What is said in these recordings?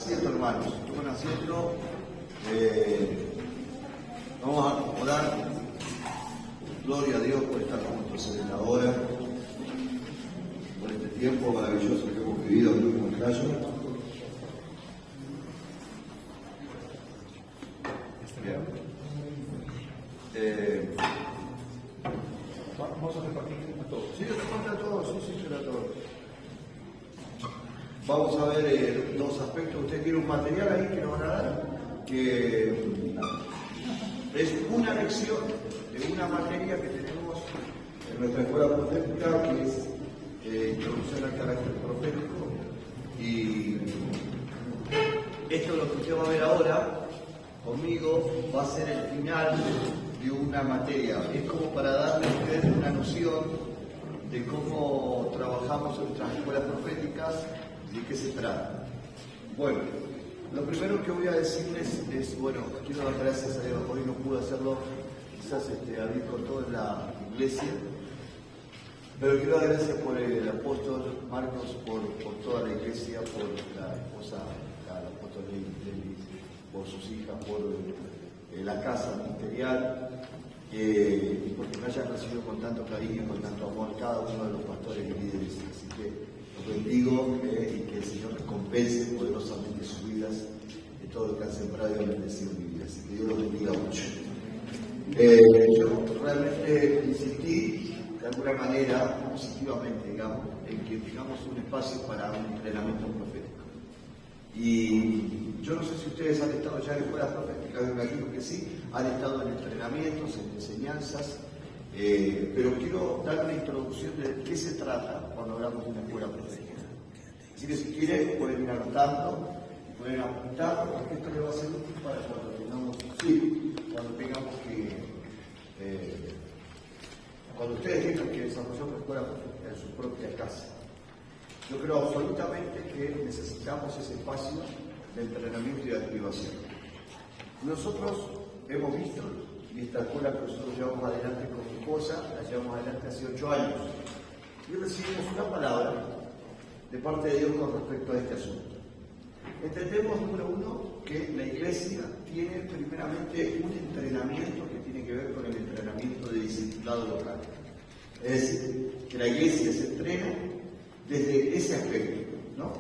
Asiento, hermanos, tomen asiento. Vamos a acomodar. Gloria a Dios por estar juntos en la hora, por este tiempo maravilloso que hemos vivido aquí en el Cayo. Vamos a repartir a todos. Sí, repartir a todos, sí, a todos. Vamos a ver dos aspectos. Usted tiene un material ahí que nos van a dar, que es una lección de una materia que tenemos en nuestra escuela profética, que es introducción al carácter profético. Y esto lo que usted va a ver ahora conmigo va a ser el final de una materia. Es como para darle a ustedes una noción de cómo trabajamos en nuestras escuelas proféticas. ¿De qué se trata? Bueno, lo primero que voy a decirles es, bueno, quiero dar gracias a Dios, hoy no pude hacerlo quizás abrir con toda la iglesia, pero quiero dar gracias por el apóstol Marcos, por toda la iglesia, por la esposa, el apóstol Lely, por sus hijas, por la casa ministerial, y porque me hayan recibido con tanto cariño, con tanto amor cada uno de los pastores y líderes. Así que los bendigo y que el Señor recompense poderosamente sus vidas de todo lo que han sembrado y han bendecido mi vida. Así que Dios los bendiga mucho. Yo realmente insistí de alguna manera, positivamente, digamos, en que tengamos un espacio para un entrenamiento profético. Y yo no sé si ustedes han estado ya en escuelas proféticas, me imagino que sí, han estado en entrenamientos, en enseñanzas. Pero quiero dar una introducción de qué se trata cuando hablamos de una escuela profética. Así que si quieren pueden ir anotando, pueden apuntar, porque esto le va a ser útil para cuando tengamos cuando ustedes tengan que desarrollar una escuela profética en su propia casa. Yo creo absolutamente que necesitamos ese espacio de entrenamiento y de activación. Nosotros hemos visto, y esta escuela que nosotros llevamos adelante con mi esposa, la llevamos adelante hace 8 años. Y recibimos una palabra de parte de Dios con respecto a este asunto. Entendemos, número uno, que la iglesia tiene primeramente un entrenamiento que tiene que ver con el entrenamiento de discipulado local. Es decir, que la iglesia se entrena desde ese aspecto, ¿no?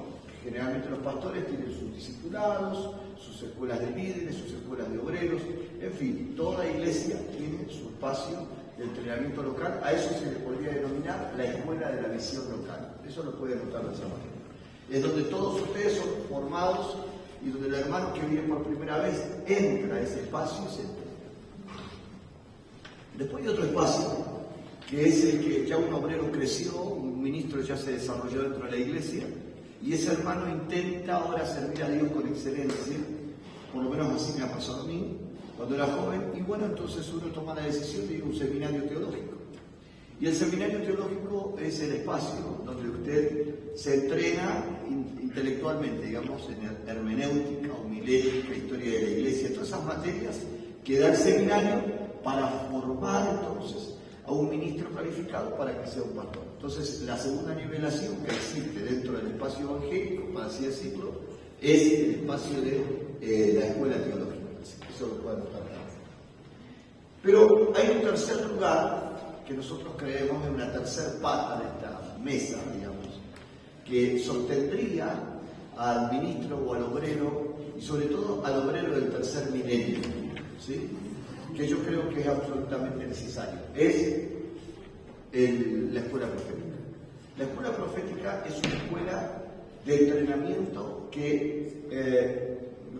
Generalmente los pastores tienen sus discipulados, sus escuelas de líderes, sus escuelas de obreros, en fin, toda iglesia tiene su espacio de entrenamiento local. A eso se le podría denominar la escuela de la visión local. Eso lo puede anotar de esa manera. Es donde todos ustedes son formados y donde el hermano que viene por primera vez entra a ese espacio y se entrena. Después hay otro espacio, que es el que ya un obrero creció, un ministro ya se desarrolló dentro de la iglesia, y ese hermano intenta ahora servir a Dios con excelencia, por lo menos así me ha pasado a mí, cuando era joven, y bueno, entonces uno toma la decisión de ir a un seminario teológico. Y el seminario teológico es el espacio donde usted se entrena intelectualmente, digamos, en hermenéutica, homilética, historia de la iglesia, todas esas materias que da el seminario para formar entonces a un ministro calificado para que sea un pastor. Entonces, la segunda nivelación que existe dentro del espacio evangélico, para así decirlo, es el espacio de la escuela teológica. Eso lo pueden notar. Pero hay un tercer lugar que nosotros creemos en una tercer pata de esta mesa, digamos, que sostendría al ministro o al obrero, y sobre todo al obrero del tercer milenio, ¿sí? Que yo creo que es absolutamente necesario. Es la escuela profética. La escuela profética es una escuela de entrenamiento que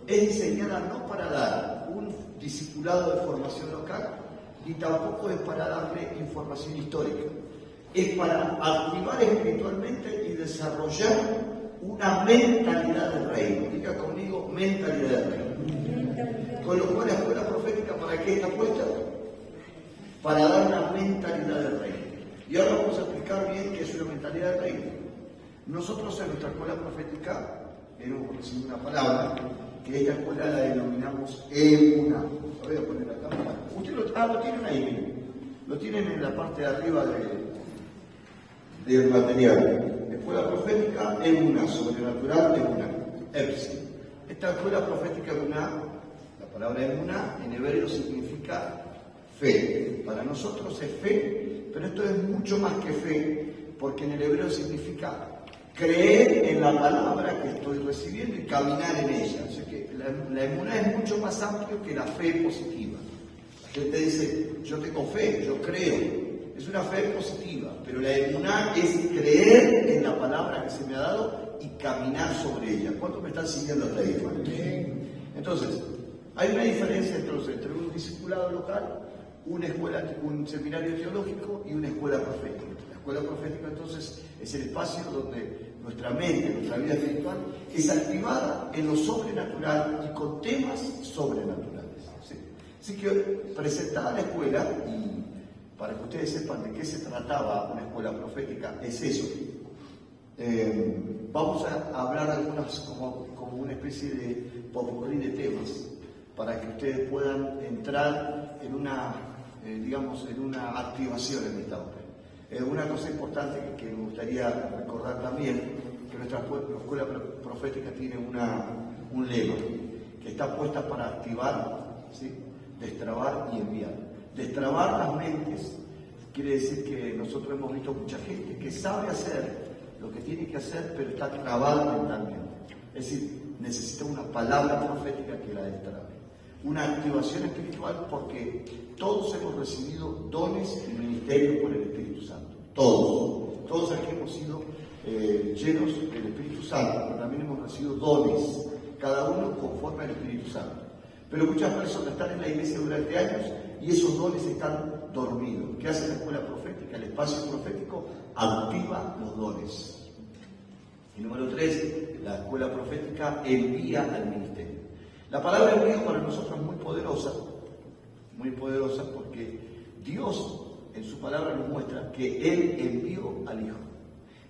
es diseñada no para dar un discipulado de formación local, ni tampoco es para darle información histórica. Es para activar espiritualmente y desarrollar una mentalidad del reino. Diga conmigo, mentalidad del reino. Con lo cual la escuela profética, ¿para qué está puesta? Para dar una mentalidad del reino. Y ahora vamos a explicar bien qué es una mentalidad del reino. Nosotros en nuestra escuela profética hemos recibido una palabra, que esta escuela la denominamos EUNA. Lo voy a poner acá. Ustedes lo tienen ahí, miren. Lo tienen en la parte de arriba del material. Escuela profética EUNA, sobrenatural EUNA. EPSI. Esta escuela profética Emuná, la palabra Emuná en hebreo significa fe. Para nosotros es fe, pero esto es mucho más que fe, porque en el hebreo significa creer en la palabra que estoy recibiendo y caminar en ella. O sea que la emuná es mucho más amplio que la fe positiva. La gente dice, yo tengo fe, yo creo. Es una fe positiva, pero la emuná es creer en la palabra que se me ha dado y caminar sobre ella. ¿Cuántos me están siguiendo hasta ahí, hermano? Entonces, hay una diferencia entonces entre un discipulado local, una escuela, un seminario teológico y una escuela profética. La escuela profética entonces es el espacio donde nuestra mente, nuestra vida espiritual es activada en lo sobrenatural y con temas sobrenaturales. ¿Sí? Así que presentada la escuela, y para que ustedes sepan de qué se trataba una escuela profética, es eso. Vamos a hablar algunas como una especie de popurrí de temas para que ustedes puedan entrar en una, en una activación en esta obra. Una cosa importante que me gustaría recordar también, que nuestra escuela profética tiene un lema, que está puesta para activar, ¿sí? Destrabar y enviar. Destrabar las mentes quiere decir que nosotros hemos visto mucha gente que sabe hacer lo que tiene que hacer, pero está trabada mentalmente. Es decir, necesita una palabra profética que la destrabe. Una activación espiritual, porque todos hemos recibido dones y ministerios por el Espíritu Santo. Todos aquí hemos sido llenos del Espíritu Santo, pero también hemos recibido dones, cada uno conforme al Espíritu Santo. Pero muchas personas están en la iglesia durante años y esos dones están dormidos. ¿Qué hace la escuela profética? El espacio profético activa los dones. Y número 3, la escuela profética envía al ministerio. La palabra envío para nosotros es muy poderosa porque Dios en su palabra nos muestra que Él envió al Hijo.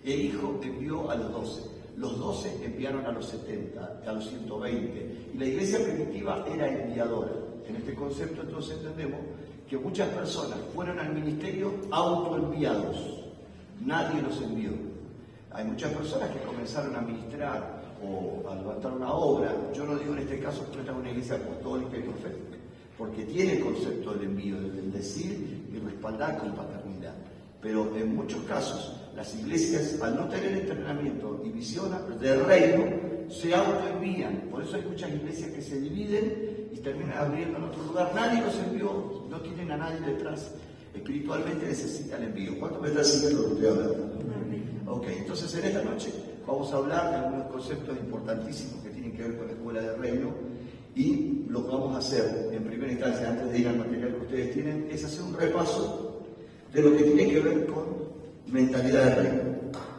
El Hijo envió a los 12. Los 12 enviaron a los 70, a los 120. Y la iglesia primitiva era enviadora. En este concepto entonces entendemos que muchas personas fueron al ministerio autoenviados. Nadie los envió. Hay muchas personas que comenzaron a ministrar o a levantar una obra. Yo no digo en este caso que esta es una iglesia apostólica y profética, porque tiene el concepto del envío, del bendecir y respaldar con paternidad. Pero en muchos casos, las iglesias, al no tener entrenamiento y visión de reino, se autoenvían. Por eso hay muchas iglesias que se dividen y terminan abriendo en otro lugar. Nadie los envió, no tienen a nadie detrás. Espiritualmente necesitan envío. ¿Cuánto me está siguiendo lo que estoy hablando? Ok, entonces en esta noche vamos a hablar de algunos conceptos importantísimos que tienen que ver con la escuela de reino, y lo que vamos a hacer en primera instancia, antes de ir al material que ustedes tienen, es hacer un repaso de lo que tiene que ver con mentalidad de reino.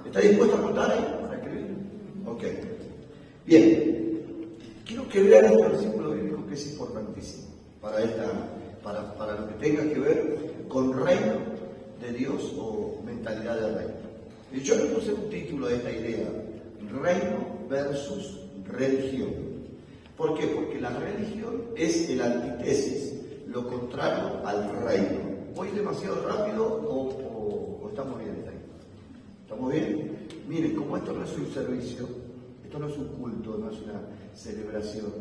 ¿Está dispuesto a contar ahí para escribir? Ok. Bien. Quiero que vean este versículo bíblico que es importantísimo para lo que tenga que ver con reino de Dios o mentalidad de reino. Y yo le puse un título a esta idea: reino versus religión. ¿Por qué? Porque la religión es el antítesis, lo contrario al reino. ¿Voy demasiado rápido o estamos bien ahí? ¿Estamos bien? Miren, como esto no es un servicio, esto no es un culto, no es una celebración,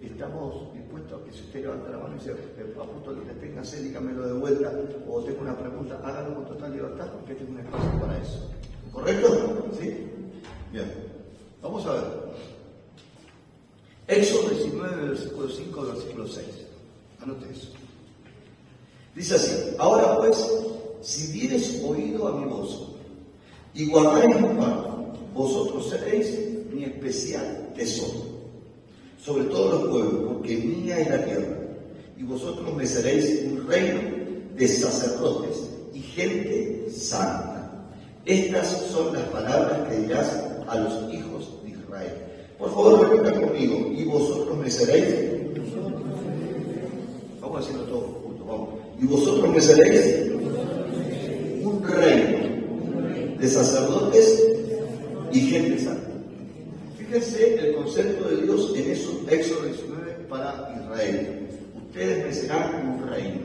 estamos dispuestos a que si usted levanta la mano y dice, apóstol, que tenga sed, dígamelo de vuelta, o tengo una pregunta, hágalo con total libertad, porque este es un espacio para eso. ¿Correcto? ¿Sí? Bien. Vamos a ver. Éxodo 19, versículo 5 al versículo 6. Anote eso. Dice así: ahora pues, si dieres oído a mi voz y guardáis mi pacto, vosotros seréis mi especial tesoro sobre todos los pueblos, porque mía es la tierra, y vosotros me seréis un reino de sacerdotes y gente santa. Estas son las palabras que dirás a los hijos de Israel. Por favor, repita conmigo: y vosotros me seréis. Vamos a decirlo todos juntos, vamos. Y vosotros me seréis un reino de sacerdotes y gente santa. Fíjense el concepto de Dios en eso, Éxodo 19 para Israel. Ustedes me serán un reino.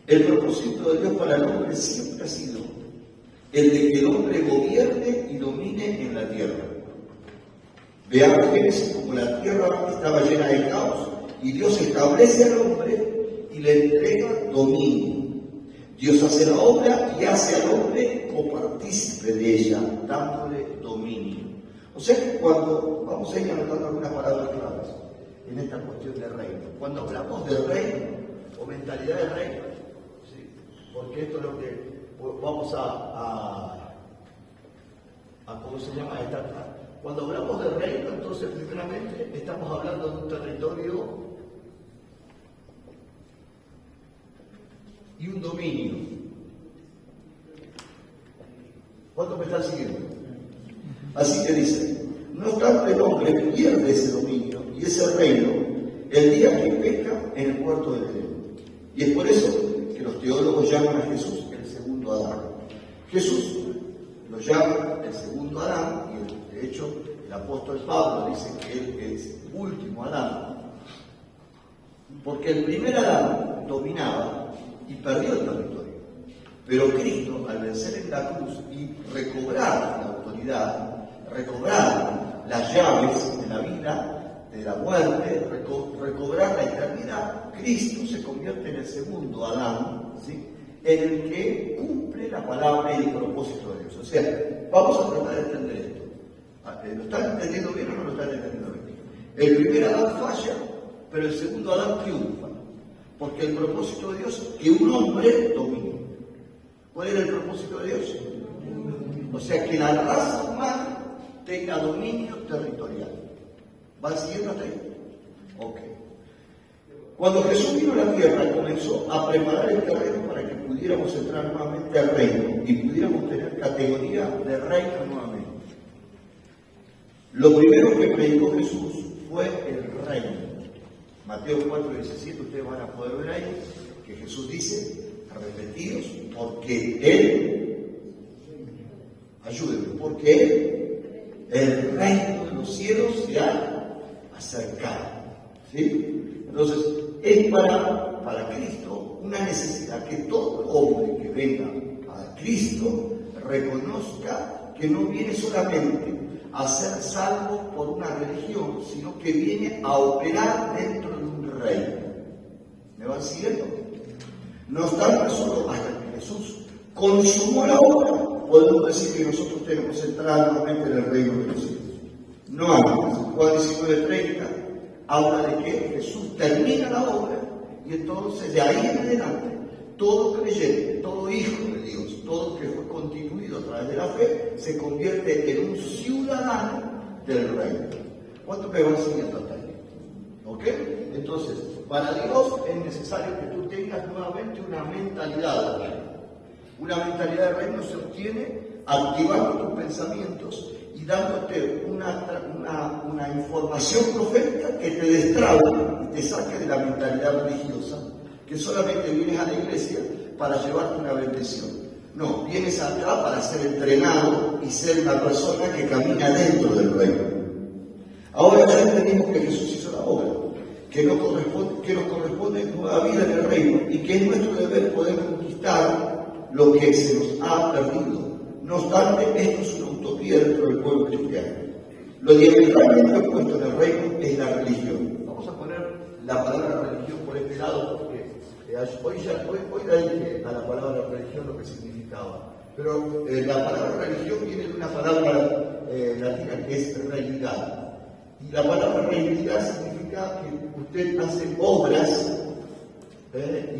El propósito de Dios para el hombre siempre ha sido el de que el hombre gobierne y domine en la tierra. Veamos Génesis, como la tierra estaba llena de caos, y Dios establece al hombre y le entrega dominio. Dios hace la obra y hace al hombre copartícipe de ella, dándole dominio. O sea que cuando vamos a ir anotando algunas palabras claves en esta cuestión de reino, cuando hablamos de reino o mentalidad de reino, ¿sí? Porque esto es lo que vamos ¿cómo se llama? Cuando hablamos de reino, entonces primeramente estamos hablando de un territorio y un dominio. ¿Cuántos me están siguiendo? Así que dice, no obstante el hombre pierde ese dominio y ese reino el día que peca en el huerto del Edén. Y es por eso que los teólogos llaman a Jesús el segundo Adán. Jesús lo llama el segundo Adán, y de hecho el apóstol Pablo dice que él es el último Adán, porque el primer Adán dominaba y perdió el territorio. Pero Cristo, al vencer en la cruz y recobrar la autoridad, recobrar las llaves de la vida, de la muerte, recobrar la eternidad, Cristo se convierte en el segundo Adán, ¿sí? En el que cumple la palabra y el propósito de Dios. O sea, vamos a tratar de entender esto. ¿Lo están entendiendo bien o no lo están entendiendo bien? El primer Adán falla, pero el segundo Adán triunfa. Porque el propósito de Dios es que un hombre domine. ¿Cuál era el propósito de Dios? O sea, que la raza humana tenga dominio territorial. ¿Va siguiendo hasta ahí? Ok. Cuando Jesús vino a la tierra, comenzó a preparar el terreno para que pudiéramos entrar nuevamente al reino y pudiéramos tener categoría de reino nuevamente. Lo primero que predicó Jesús fue el reino. Mateo 4:17, ustedes van a poder ver ahí que Jesús dice, arrepentidos, porque Él, ayúdenme, porque el reino de los cielos se ha acercado. ¿Sí? Entonces, es para Cristo una necesidad que todo hombre que venga a Cristo reconozca que no viene solamente a ser salvo por una religión, sino que viene a operar dentro de un reino. ¿Me van siguiendo? No obstante, solo hasta que Jesús consumó la obra, podemos decir que nosotros tenemos entrada nuevamente en el reino de los cielos. No antes. Juan 19:30 habla de que Jesús termina la obra y entonces de ahí en adelante todo creyente, todo hijo de Dios, todo que fue constituido a través de la fe, se convierte en un ciudadano del reino. ¿Cuántos me van siguiendo hasta ahí? ¿Ok? Entonces, para Dios es necesario que tú tengas nuevamente una mentalidad de reino. Una mentalidad de reino se obtiene activando tus pensamientos y dándote una información profética que te destrabe y te saque de la mentalidad religiosa, que solamente vienes a la iglesia para llevarte una bendición. No, vienes acá para ser entrenado y ser una persona que camina dentro del reino. Ahora ya entendimos que Jesús hizo la obra, que nos corresponde nueva vida en el reino y que es nuestro deber poder conquistar lo que se nos ha perdido. No obstante, esto es una utopía dentro del pueblo cristiano. Lo diametralmente opuesto en el reino es la religión. Vamos a poner la palabra religión por este lado, porque hoy le dije a la palabra religión lo que significaba. Pero la palabra religión viene de una palabra latina que es realidad. Y la palabra realidad significa que usted hace obras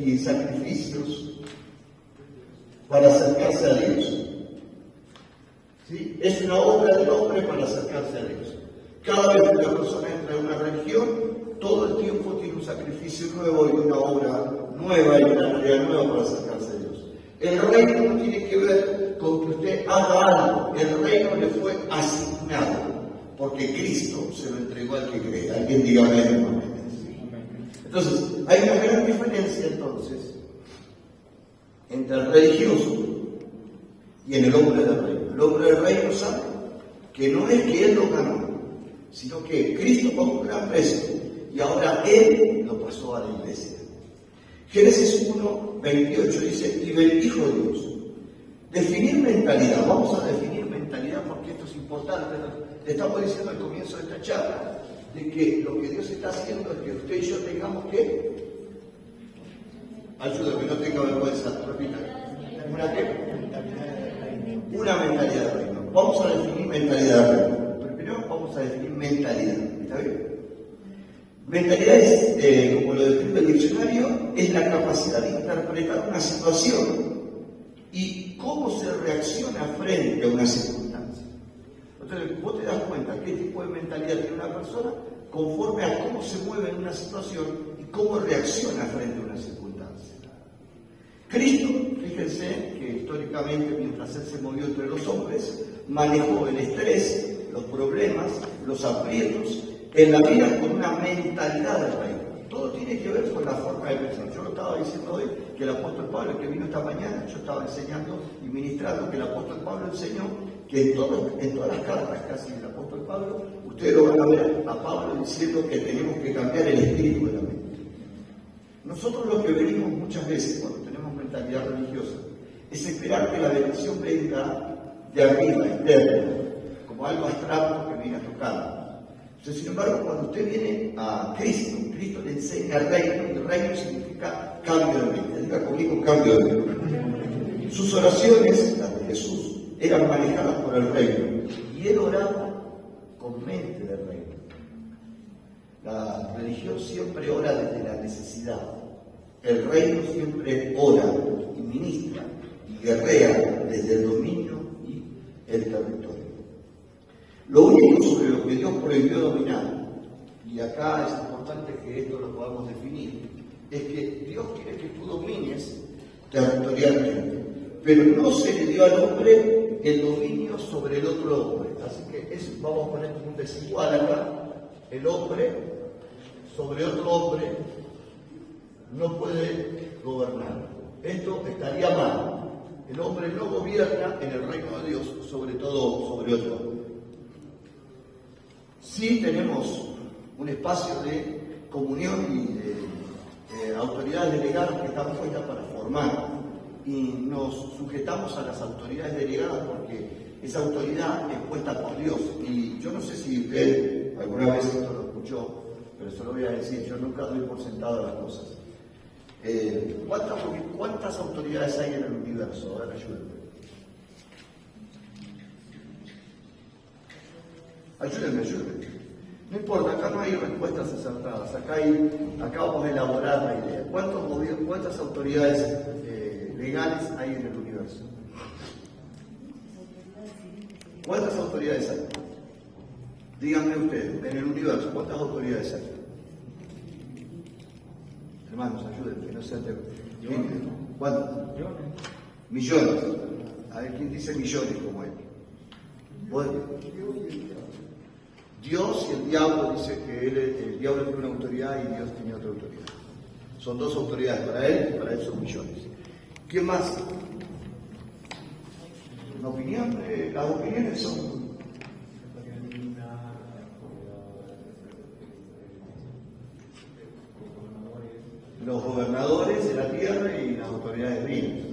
y sacrificios para acercarse a Dios. ¿Sí? Es una obra del hombre para acercarse a Dios. Cada vez que una persona entra en una religión, todo el tiempo tiene un sacrificio nuevo y una obra nueva y una tarea nueva para acercarse a Dios. El reino no tiene que ver con que usted haga algo. El reino le fue asignado, porque Cristo se lo entregó al que cree. Alguien diga amén. Entonces, hay una gran diferencia entonces entre el religioso y en el hombre del reino. El hombre del reino sabe que no es que él lo ganó, sino que Cristo pagó un gran precio y ahora él lo pasó a la iglesia. Génesis 1:28 dice, y bendijo Dios. Definir mentalidad, vamos a definir mentalidad. mentalidad porque esto es importante. Le estamos diciendo al comienzo de esta charla de que lo que Dios está haciendo es que usted y yo tengamos que, ayúdame, no tenga vergüenza, repita, ¿una qué? Una mentalidad de reino. Vamos a definir mentalidad de reino. Pero primero vamos a definir mentalidad, ¿está bien? Mentalidad es, como lo describe el diccionario, es la capacidad de interpretar una situación y cómo se reacciona frente a una circunstancia. Entonces, vos te das cuenta qué tipo de mentalidad tiene una persona conforme a cómo se mueve en una situación y cómo reacciona frente a una circunstancia. Cristo, fíjense que históricamente, mientras Él se movió entre los hombres, manejó el estrés, los problemas, los aprietos en la vida con una mentalidad del reino. Todo tiene que ver con la forma de pensar. Yo lo estaba diciendo hoy, que el apóstol Pablo, que vino esta mañana, yo estaba enseñando y ministrando que el apóstol Pablo enseñó que en todas las cartas casi del apóstol Pablo, ustedes lo van a ver a Pablo diciendo que tenemos que cambiar el espíritu de la mente. Nosotros lo que venimos muchas veces cuando tenemos mentalidad religiosa es esperar que la bendición venga de arriba, externa, como algo abstracto que viene a tocar. Entonces, sin embargo, cuando usted viene a Cristo, Cristo le enseña el reino, y el reino significa cambio de mente. Diga conmigo, cambio de mente. Sus oraciones, las de Jesús, eran manejadas por el reino, y él oraba con mente del reino. La religión siempre ora desde la necesidad. El reino siempre ora y ministra y guerrea desde el dominio y el territorio. Lo único sobre lo que Dios prohibió dominar, y acá es importante que esto lo podamos definir, es que Dios quiere que tú domines territorialmente, pero no se le dio al hombre el dominio sobre el otro hombre. Así que vamos a poner un desigual acá. El hombre sobre otro hombre no puede gobernar. Esto estaría mal. El hombre no gobierna en el reino de Dios sobre todo sobre otro hombre. Sí tenemos un espacio de comunión y de autoridades delegadas que están puestas para formar y nos sujetamos a las autoridades delegadas porque esa autoridad es puesta por Dios. Y yo no sé si usted alguna vez esto lo escuchó, pero se lo voy a decir, yo nunca doy por sentado las cosas. ¿Cuántas autoridades hay en el universo? A ver, ayúdenme. Ayúdenme. No importa, acá no hay respuestas acertadas, acá vamos a elaborar la idea. ¿Cuántas autoridades legales hay en el universo? ¿Cuántas autoridades hay? Díganme ustedes, en el universo, ¿cuántas autoridades hay? Hermanos, ayúdenme, que no sea ¿cuántas? Millones. A ver, ¿quién dice millones como él? Bueno, Dios y el diablo dice que el diablo tiene una autoridad y Dios tiene otra autoridad. Son dos autoridades para él y para él son millones. ¿Quién más? ¿Una opinión? Las opiniones son... los gobernadores de la tierra y las autoridades divinas.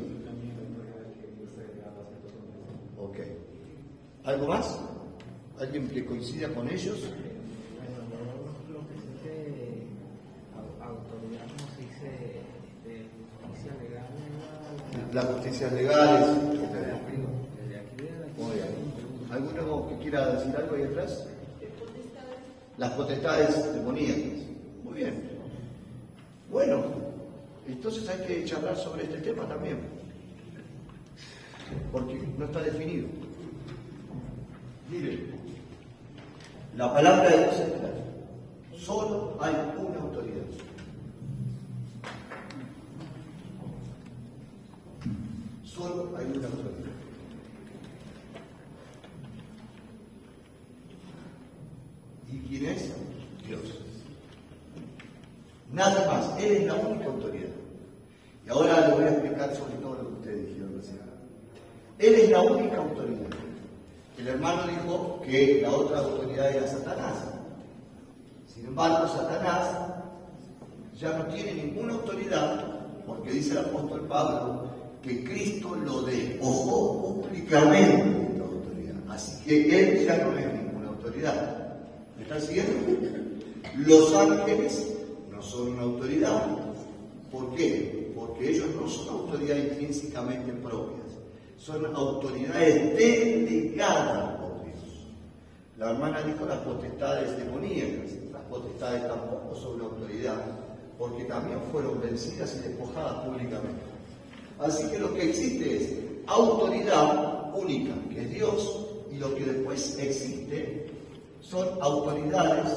Ok. ¿Algo más? ¿Alguien que coincida con ellos? Lo que se dice autoridad, como se dice, justicia legal. Las justicias legales. Muy bien. ¿Alguno que quiera decir algo ahí atrás? Las potestades demoníacas. Muy bien. Bueno, entonces hay que charlar sobre este tema también, porque no está definido. Miren, la palabra de Dios es clara. Solo hay una autoridad. Solo hay una autoridad. ¿Y quién es? Dios. Nada más, Él es la única autoridad. Y ahora le voy a explicar sobre todo lo que ustedes dijeron recién. Él es la única autoridad. El hermano dijo que la otra autoridad era Satanás. Sin embargo, Satanás ya no tiene ninguna autoridad, porque dice el apóstol Pablo que Cristo lo despojó públicamente de la autoridad. que él ya no es ninguna autoridad. ¿Me están siguiendo? Los ángeles no son una autoridad. ¿Por qué? Porque ellos no son autoridades intrínsecamente propias, son autoridades delegadas por Dios. La hermana dijo las potestades demoníacas, las potestades tampoco son una autoridad, porque también fueron vencidas y despojadas públicamente. Así que lo que existe es autoridad única, que es Dios, y lo que después existe son autoridades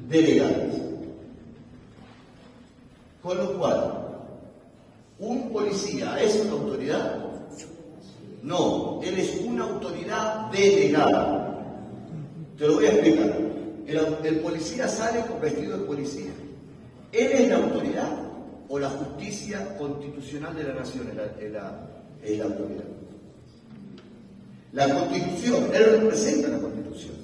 delegadas. Con lo cual, ¿un policía es una autoridad? No, él es una autoridad delegada. Te lo voy a explicar. El policía sale con vestido de policía. ¿Él es la autoridad o la justicia constitucional de la nación es la autoridad? La Constitución, él representa la Constitución.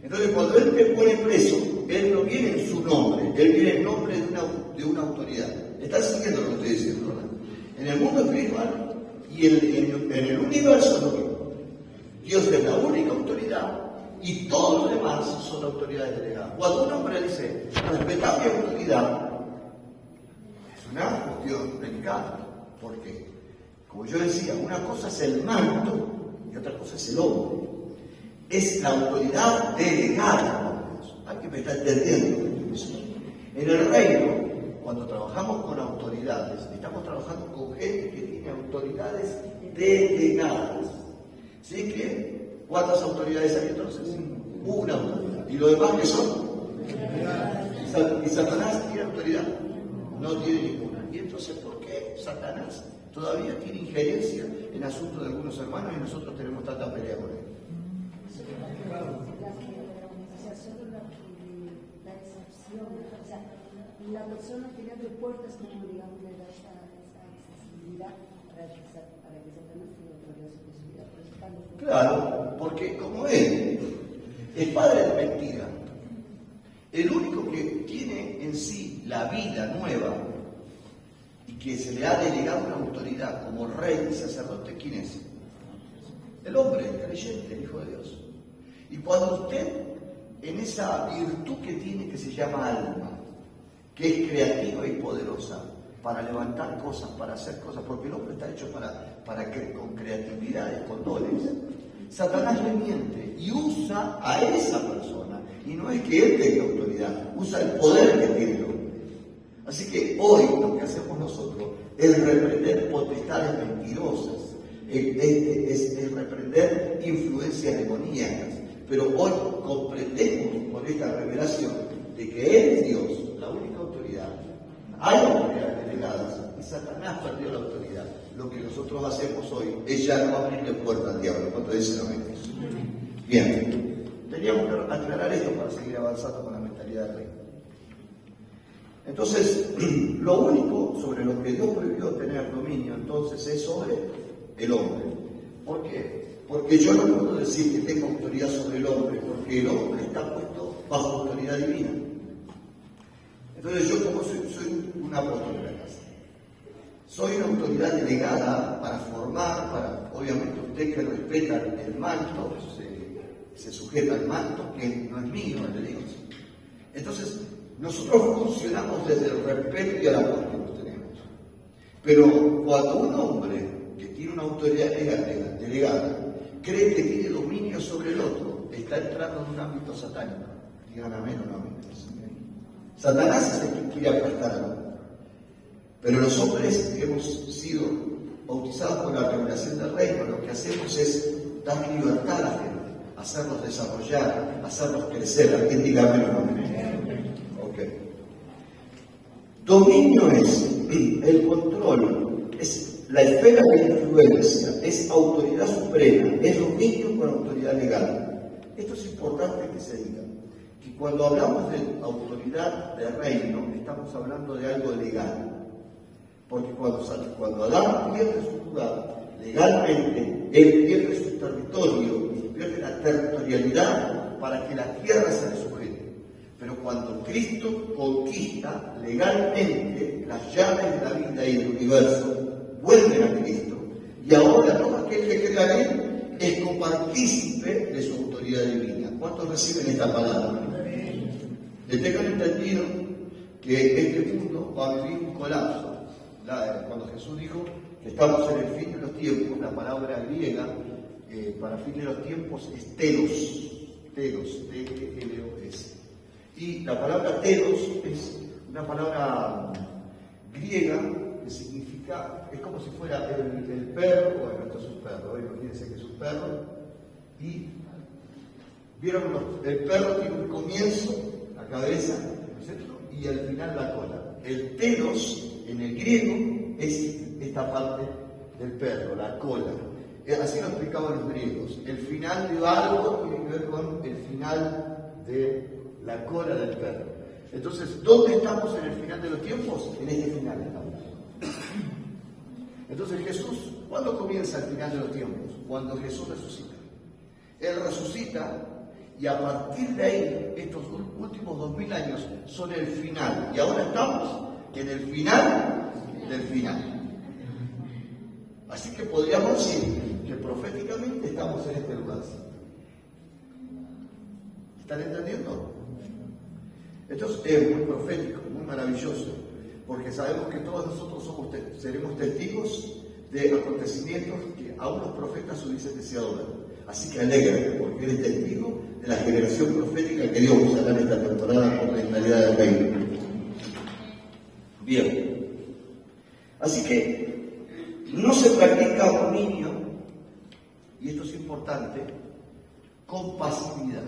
Entonces, cuando él te pone preso, él no viene en su nombre, él viene en nombre de una autoridad. ¿Están siguiendo lo que estoy diciendo, verdad? En el mundo espiritual y en el universo no mismo. Dios es la única autoridad y todos los demás son autoridades delegadas. Cuando un hombre dice, respetar mi autoridad, es una cuestión delicada. ¿Por qué? Como yo decía, una cosa es el manto y otra cosa es el hombre. Es la autoridad delegada por Dios. Alguien me está entendiendo lo que estoy diciendo. En el reino, cuando trabajamos con autoridades, estamos trabajando con gente que tiene autoridades delegadas. ¿Sí que? ¿Cuántas autoridades hay entonces? Una autoridad. ¿Y lo demás qué son? ¿Y Satanás tiene autoridad? No tiene ninguna. ¿Y entonces por qué Satanás todavía tiene injerencia en asuntos de algunos hermanos y nosotros tenemos tanta pelea con él? La persona que le abre puertas, como digamos, le da esa accesibilidad para que Satanás tenga autoridad sobre su vida. Claro, porque como él es padre de mentira, el único que tiene en sí la vida nueva y que se le ha delegado una autoridad como rey y sacerdote, ¿quién es? El hombre, el creyente, el Hijo de Dios. Y cuando usted, en esa virtud que tiene que se llama alma, que es creativa y poderosa para levantar cosas, para hacer cosas, porque el hombre está hecho con creatividad y con dones. Satanás le miente y usa a esa persona, y no es que él tenga autoridad, usa el poder que tiene el hombre. Así que hoy lo que hacemos nosotros es reprender potestades mentirosas, es reprender influencias demoníacas, pero hoy comprendemos con esta revelación de que Él es Dios, la única autoridad. Hay autoridades delegadas y Satanás perdió la autoridad. Lo que nosotros hacemos hoy es ya no abrirle puerta al diablo. ¿Cuánto dicen amén? Bien, teníamos que aclarar esto para seguir avanzando con la mentalidad del reino. Entonces, lo único sobre lo que Dios prohibió tener dominio entonces es sobre el hombre. ¿Por qué? Porque yo no puedo decir que tengo autoridad sobre el hombre, porque el hombre está puesto bajo autoridad divina. Entonces yo, como soy un apóstol de la casa, soy una autoridad delegada para formar, obviamente usted que respeta el manto, se sujeta al manto, que no es mío, es de Dios. Entonces, nosotros funcionamos desde el respeto y el amor que nos tenemos. Pero cuando un hombre que tiene una autoridad delegada cree que tiene dominio sobre el otro, está entrando en un ámbito satánico. Digan amén o no amén. Satanás es el que quiere aplastar al hombre. Pero los hombres que hemos sido bautizados por la revelación del reino, lo que hacemos es dar libertad a la gente, hacerlos desarrollar, hacerlos crecer. ¿Alguien diga amén o no amén? Ok. Dominio es el control, es la esfera de influencia, es autoridad suprema, es dominio con autoridad legal. Esto es importante que se diga, que cuando hablamos de autoridad de reino, estamos hablando de algo legal. Porque cuando Adán pierde su lugar, legalmente, él pierde su territorio, pierde la territorialidad para que la tierra se le sujete. Pero cuando Cristo conquista legalmente las llaves de la vida y del universo, vuelven a Cristo. Y ahora todo aquel que crea en él es copartícipe de su autoridad divina. ¿Cuántos reciben esta palabra? Que tengan entendido que este mundo va a vivir un colapso. Cuando Jesús dijo que estamos en el fin de los tiempos, la palabra griega para fin de los tiempos es telos, T-E-L-O-S. Y la palabra telos es una palabra griega que significa, es como si fuera el perro, bueno, esto es un perro, imagínense que es un perro, y vieron, el perro tiene un comienzo, la cabeza, ¿cierto? Y al final la cola. El telos en el griego es esta parte del perro, la cola. Así lo explicaban los griegos. El final de algo tiene que ver con el final de la cola del perro. Entonces, ¿dónde estamos en el final de los tiempos? En este final estamos. Entonces Jesús, ¿cuándo comienza el final de los tiempos? Cuando Jesús resucita. Él resucita y a partir de ahí, estos últimos 2000 años son el final. Y ahora estamos en el final del final. Así que podríamos decir que proféticamente estamos en este lugar. ¿Están entendiendo? Entonces es muy profético, muy maravilloso, porque sabemos que todos nosotros seremos testigos de acontecimientos que aún los profetas hubiesen deseado ver. Así que alégrate, porque eres testigo de la generación profética que Dios usará en esta temporada por mentalidad del reino. Bien. Así que no se practica dominio, y esto es importante, con pasividad.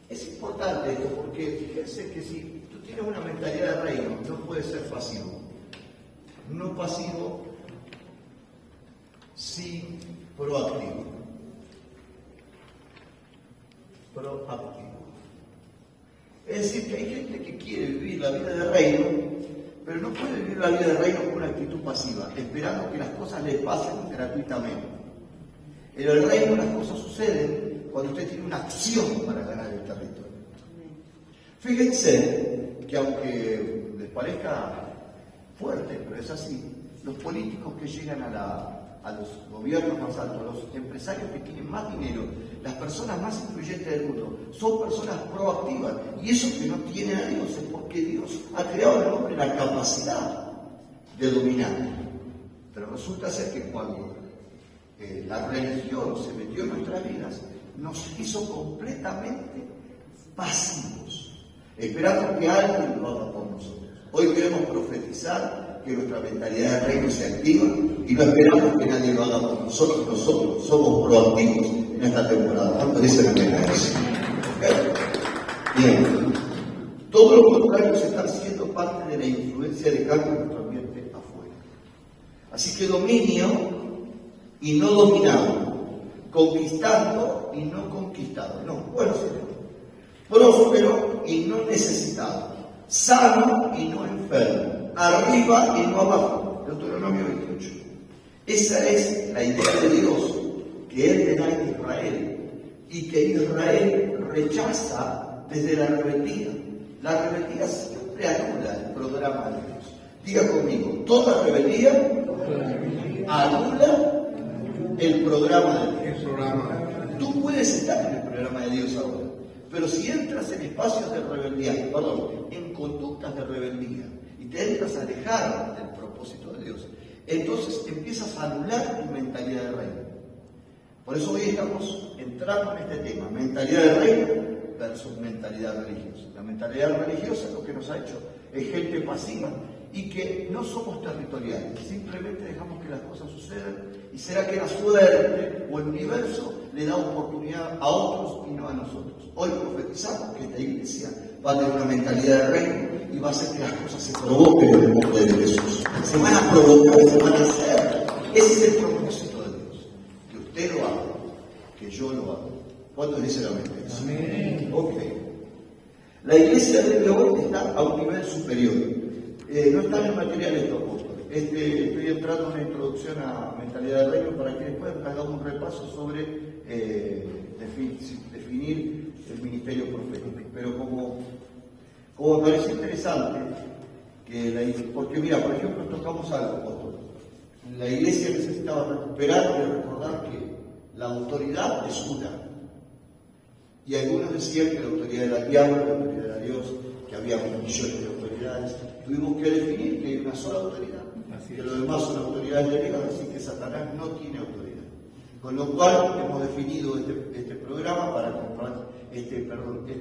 Es importante esto porque fíjense que si tú tienes una mentalidad de reino, no puedes ser pasivo. No pasivo, sí proactivo. Proactivo. Es decir, que hay gente que quiere vivir la vida de reino, pero no puede vivir la vida de reino con una actitud pasiva, esperando que las cosas le pasen gratuitamente. En el reino las cosas suceden cuando usted tiene una acción para ganar el territorio. Fíjense que aunque les parezca fuerte, pero es así, los políticos que llegan a los gobiernos más altos, los empresarios que tienen más dinero, las personas más influyentes del mundo, son personas proactivas. Y eso que no tiene a Dios es porque Dios ha creado al hombre la capacidad de dominar. Pero resulta ser que cuando la religión se metió en nuestras vidas, nos hizo completamente pasivos, esperando que alguien lo haga por nosotros. Hoy queremos profetizar que nuestra mentalidad de reino se activa y no esperamos que nadie lo haga por nosotros. Nosotros somos proactivos en esta temporada. ¿Cuánto dicen amén a eso? Bien. Todo lo contrario se está siendo parte de la influencia de cambio en nuestro ambiente afuera. Así que dominio y no dominado, conquistando y no conquistado. No, bueno, señor. Próspero y no necesitado, sano y no enfermo, arriba y no abajo. Deuteronomio 28. Esa es la idea de Dios que Él le da a Israel y que Israel rechaza desde la rebeldía. La rebeldía siempre anula el programa de Dios. Diga conmigo, toda rebeldía anula el programa de Dios. Tú puedes estar en el programa de Dios ahora, pero si entras en espacios de rebeldía, en conductas de rebeldía, y te entras a alejar del propósito de Dios, entonces empiezas a anular tu mentalidad de reino. Por eso hoy estamos entrando en este tema, mentalidad de reino versus mentalidad religiosa. La mentalidad religiosa lo que nos ha hecho es gente pasiva y que no somos territoriales, simplemente dejamos que las cosas sucedan. ¿Y será que la suerte o el universo le da oportunidad a otros y no a nosotros? Hoy profetizamos que esta iglesia va a tener una mentalidad de reino y va a hacer que las cosas se provoquen en el nombre de Jesús. Se van a provocar, se van a hacer. Ese es el propósito de Dios. Que usted lo haga, que yo lo haga. ¿Cuántos dicen amén? Ok. La iglesia de hoy está a un nivel superior. No está en el material de estos apóstoles. Estoy entrando en una introducción a mentalidad de reino para que después hagamos un repaso sobre definir el ministerio profético. Pero como me parece interesante, porque mira, por ejemplo, tocamos algo, apóstol. La iglesia necesitaba recuperar y recordar que la autoridad es una. Y algunos decían que la autoridad era el diablo, la autoridad era Dios, que había millones de autoridades. Tuvimos que definir que hay una sola autoridad, que los demás son autoridades delegadas y que Satanás no tiene autoridad. Con lo cual hemos definido este programa para comparar este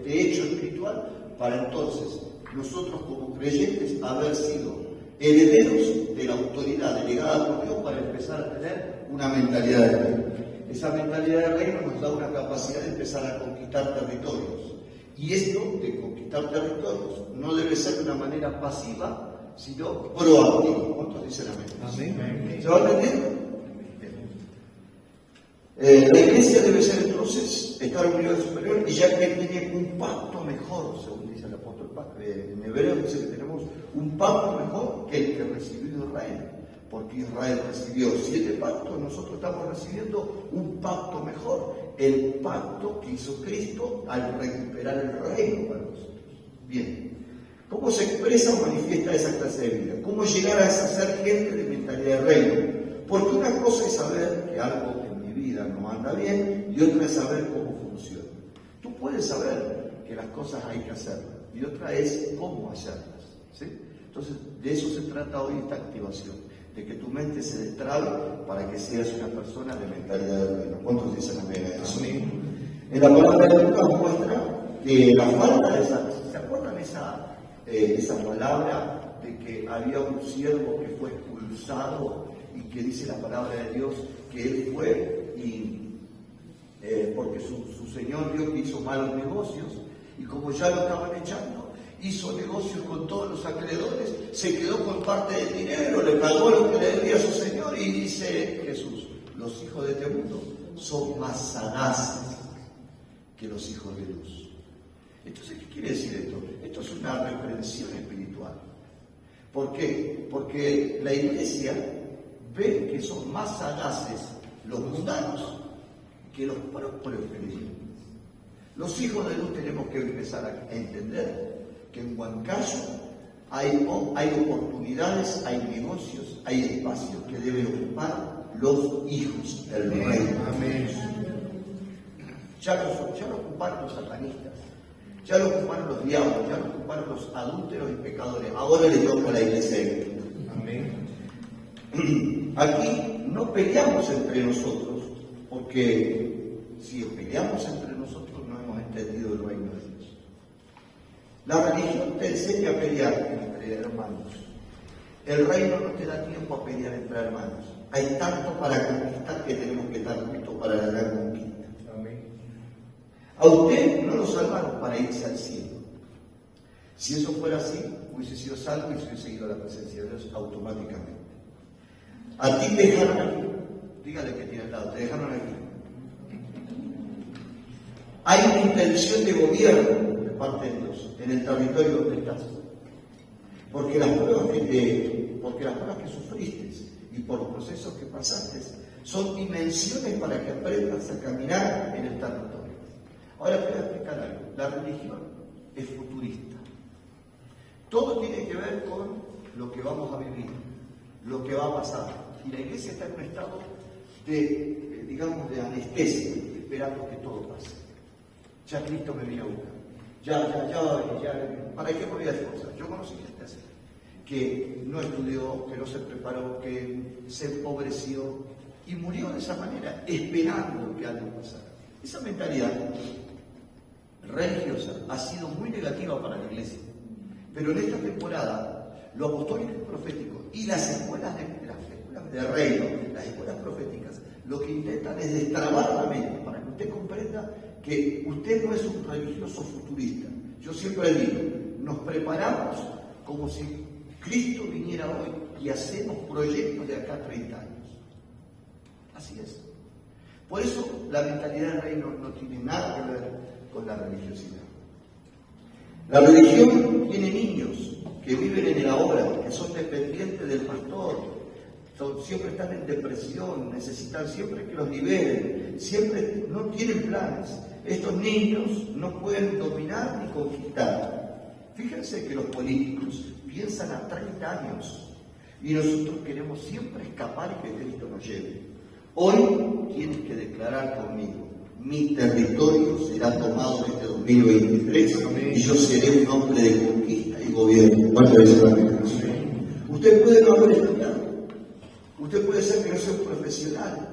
hecho espiritual para entonces nosotros como creyentes haber sido herederos de la autoridad delegada por Dios para empezar a tener una mentalidad de reino. Esa mentalidad de reino nos da una capacidad de empezar a conquistar territorios. Y esto de conquistar territorios no debe ser de una manera pasiva, sino proactiva. ¿Cuántos dicen amén? ¿Se va a entender? La iglesia debe ser entonces estar a un nivel superior y ya que tiene un pacto mejor, según dice el apóstol en Hebreo, dice que tenemos un pacto mejor que el que recibió Israel, porque Israel recibió 7 pactos, nosotros estamos recibiendo un pacto mejor, el pacto que hizo Cristo al recuperar el reino para nosotros. Bien, ¿cómo se expresa o manifiesta esa clase de vida? ¿Cómo llegar a ser gente de mentalidad de reino? Porque una cosa es saber que algo vida no anda bien y otra es saber cómo funciona. Tú puedes saber que las cosas hay que hacerlas y otra es cómo hacerlas, ¿sí? Entonces de eso se trata hoy esta activación, de que tu mente se destrabe para que seas una persona de mentalidad de reino. ¿Cuántos dicen amén a eso? En la palabra de Lucas muestra que la falta de esa, ¿se acuerdan esa palabra de que había un siervo que fue expulsado y que dice la palabra de Dios que él fue y porque su señor vio que hizo malos negocios y como ya lo estaban echando, hizo negocios con todos los acreedores, se quedó con parte del dinero, le pagó lo que le debía a su señor y dice Jesús, los hijos de este mundo son más sagaces que los hijos de luz. Entonces, ¿qué quiere decir esto? Esto es una reprensión espiritual. ¿Por qué? Porque la iglesia ve que son más sagaces los mundanos que los propios creyentes. Los hijos de luz tenemos que empezar a entender que en Huancayo hay oportunidades, hay negocios, hay espacios que deben ocupar los hijos del reino. Amén. Ya lo ocuparon los satanistas, ya lo ocuparon los diablos, ya lo ocuparon los adúlteros y pecadores. Ahora le toca a la iglesia de Cristo. Amén. Aquí no peleamos entre nosotros, porque si peleamos entre nosotros no hemos entendido el reino de Dios. La religión te enseña a pelear entre hermanos. El reino no te da tiempo a pelear entre hermanos. Hay tanto para conquistar que tenemos que estar juntos para la gran conquista. Amén. A usted no lo salvaron para irse al cielo. Si eso fuera así, hubiese sido salvo y se hubiese ido a la presencia de Dios automáticamente. A ti te dejaron aquí. Dígale que tiene al lado, te dejaron aquí. Hay una intención de gobierno de parte de Dios en el territorio donde estás. Porque las pruebas que sufriste y por los procesos que pasaste son dimensiones para que aprendas a caminar en el territorio. Ahora te voy a explicar algo. La religión es futurista. Todo tiene que ver con lo que vamos a vivir, lo que va a pasar. Y la iglesia está en un estado de, de anestesia, esperando que todo pase. Ya Cristo me vino a buscar. Ya, ¿para qué me voy a esforzar? Yo conocí gente así, que no estudió, que no se preparó, que se empobreció y murió de esa manera, esperando que algo pasara. Esa mentalidad religiosa ha sido muy negativa para la iglesia. Pero en esta temporada, lo apostólico y profético y las escuelas de reino, las escuelas proféticas, lo que intentan es destrabar la mente para que usted comprenda que usted no es un religioso futurista. Yo siempre digo, nos preparamos como si Cristo viniera hoy y hacemos proyectos de acá a 30 años. Así es. Por eso la mentalidad del reino no tiene nada que ver con la religiosidad. La religión tiene niños que viven en el ahora, que son dependientes del pastor, siempre están en depresión, necesitan siempre que los liberen, siempre no tienen planes. Estos niños no pueden dominar ni conquistar. Fíjense que los políticos piensan a 30 años, Y nosotros queremos siempre escapar y que Cristo nos lleve. Hoy tienes que declarar conmigo: mi territorio será tomado en este 2023 y yo seré un hombre de conquista y gobierno. ¿Cuántas veces la tenemos? Usted puede no haber estudiado, usted puede ser que no sea un profesional,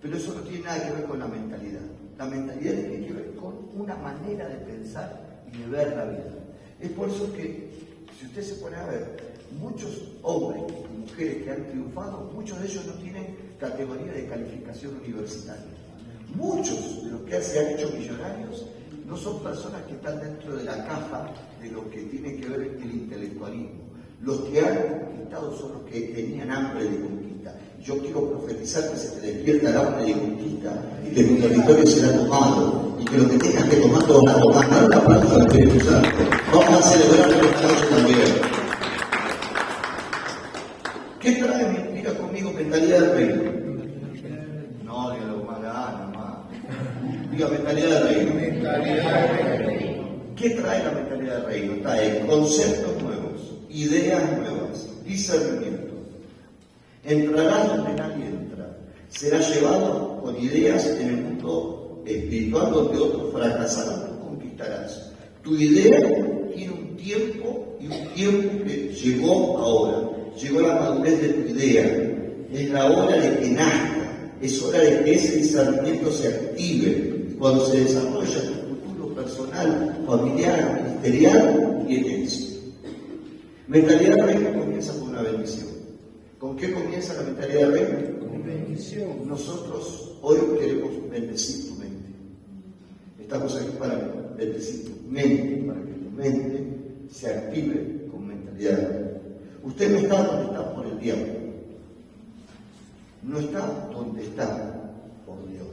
pero eso no tiene nada que ver con la mentalidad. La mentalidad tiene que ver con una manera de pensar y de ver la vida. Es por eso que, si usted se pone a ver, muchos hombres y mujeres que han triunfado, muchos de ellos no tienen categoría de calificación universitaria. Muchos de los que se han hecho millonarios no son personas que están dentro de la caja de lo que tiene que ver el intelectualismo. Los que han conquistado son los que tenían hambre de conquista. Yo quiero profetizar que se te despierta el hambre de conquista y que tu territorio será tomado y que lo que tengas que tomar lo vas a tomar. Dar un aplauso al Espíritu Santo. Vamos a celebrar esta noche también. ¿Qué trae? Mira conmigo, mentalidad del reino. No, dígalo más gana, más. Diga mentalidad del reino. ¿Qué trae la mentalidad del reino? Trae conceptos nuevos, ideas nuevas, discernimiento. Entrará donde nadie entra. Será llevado con ideas en el mundo espiritual donde otros fracasaron, tú conquistarás. Tu idea tiene un tiempo y un tiempo que llegó ahora. Llegó la madurez de tu idea. Es la hora de que nazca. Es hora de que ese discernimiento se active. Y cuando se desarrolla tu futuro personal, familiar, ministerial, tiene éxito. Mentalidad de reino comienza con una bendición. ¿Con qué comienza la mentalidad de reino? Con bendición. Nosotros hoy queremos bendecir tu mente. Estamos aquí para bendecir tu mente, para que tu mente se active con mentalidad de reino. Usted no está donde está por el diablo. No está donde está por Dios.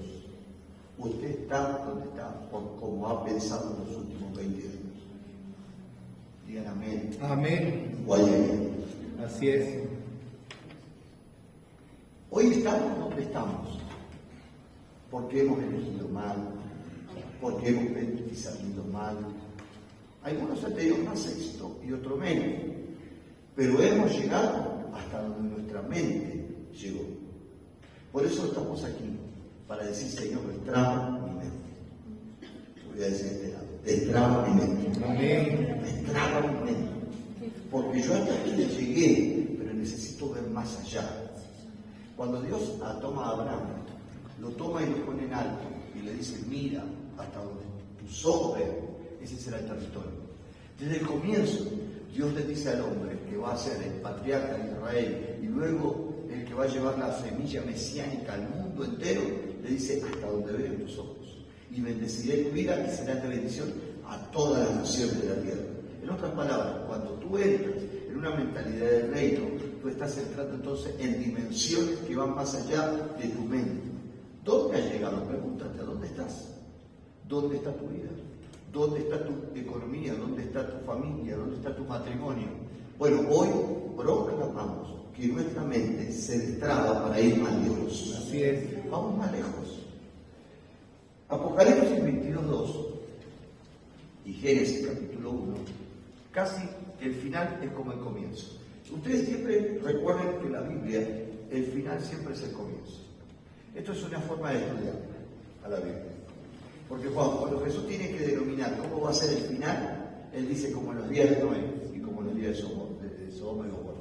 Usted está donde está por cómo ha pensado en los últimos 20 años. Digan amén. Amén. O amén. Así es. Hoy estamos donde estamos. Porque hemos elegido mal. Porque hemos discernido mal. Algunos han tenido más éxito y otros menos. Pero hemos llegado hasta donde nuestra mente llegó. Por eso estamos aquí, para decir: Señor, destraba mi mente. Voy a decir este lado: destraba mi mente. Amén. Destraba mi mente. Porque yo hasta aquí llegué, pero necesito ver más allá. Cuando Dios toma a Abraham, lo toma y lo pone en alto y le dice: mira hasta donde tus ojos ven, ese será el territorio. Desde el comienzo, Dios le dice al hombre que va a ser el patriarca de Israel y luego el que va a llevar la semilla mesiánica al mundo entero, le dice: hasta donde vean tus ojos. Y bendeciré tu vida y serás de bendición a todas las naciones de la tierra. En otras palabras, cuando tú entras en una mentalidad del reino, tú estás entrando entonces en dimensiones que van más allá de tu mente. ¿Dónde has llegado? Pregúntate: ¿a dónde estás? ¿Dónde está tu vida? ¿Dónde está tu economía? ¿Dónde está tu familia? ¿Dónde está tu matrimonio? Bueno, hoy proclamamos que nuestra mente se destraba para ir más lejos. Así es. Vamos más lejos. Apocalipsis 22:2 y Génesis capítulo 1, casi el final es como el comienzo. Ustedes siempre recuerden que en la Biblia el final siempre es el comienzo. Esto es una forma de estudiar a la Biblia. Porque cuando Jesús tiene que denominar cómo va a ser el final, Él dice: como en los días de Noé y como en los días de Sodoma y Gomorra.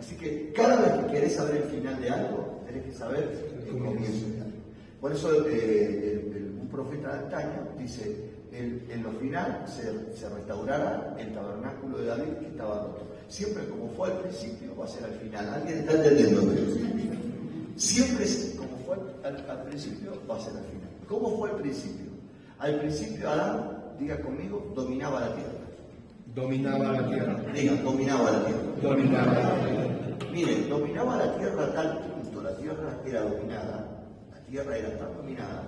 Así que cada vez que querés saber el final de algo, tenés que saber el comienzo de algo. Por eso un profeta de antaño dice: en lo final se restaurará el tabernáculo de David que estaba roto. Siempre como fue al principio, va a ser al final. ¿Alguien está entendiendo? Siempre como fue al principio, va a ser al final. ¿Cómo fue al principio? Al principio Adán, diga conmigo, dominaba la tierra. Dominaba la tierra. Diga, dominaba la tierra. Dominaba la tierra. Miren, dominaba la tierra a tal punto, la tierra era dominada, la tierra era tan dominada,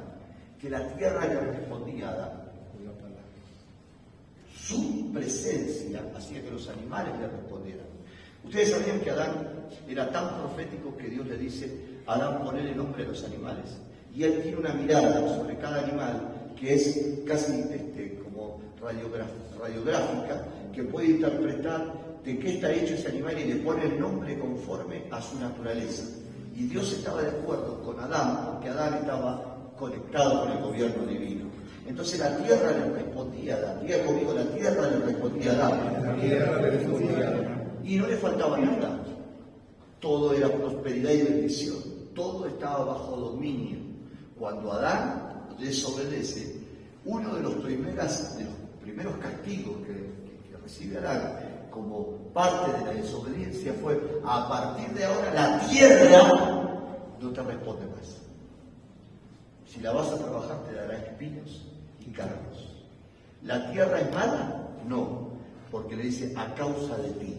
que la tierra le respondía a Adán. Su presencia hacía que los animales le respondieran. Ustedes sabían que Adán era tan profético que Dios le dice: Adán, ponle el nombre a los animales. Y él tiene una mirada sobre cada animal que es casi como radiográfica, que puede interpretar de qué está hecho ese animal y le pone el nombre conforme a su naturaleza. Y Dios estaba de acuerdo con Adán, porque Adán estaba conectado con el gobierno divino. Entonces la tierra le respondía a Adán. Diga conmigo, la tierra le respondía a Adán. La tierra le respondía a Adán. Y no le faltaba nada. Todo era prosperidad y bendición. Todo estaba bajo dominio. Cuando Adán desobedece, uno de los primeros castigos que recibe Adán como parte de la desobediencia fue: a partir de ahora la tierra no te responde más. Si la vas a trabajar te dará espinos y cardos. ¿La tierra es mala? No, porque le dice: a causa de ti.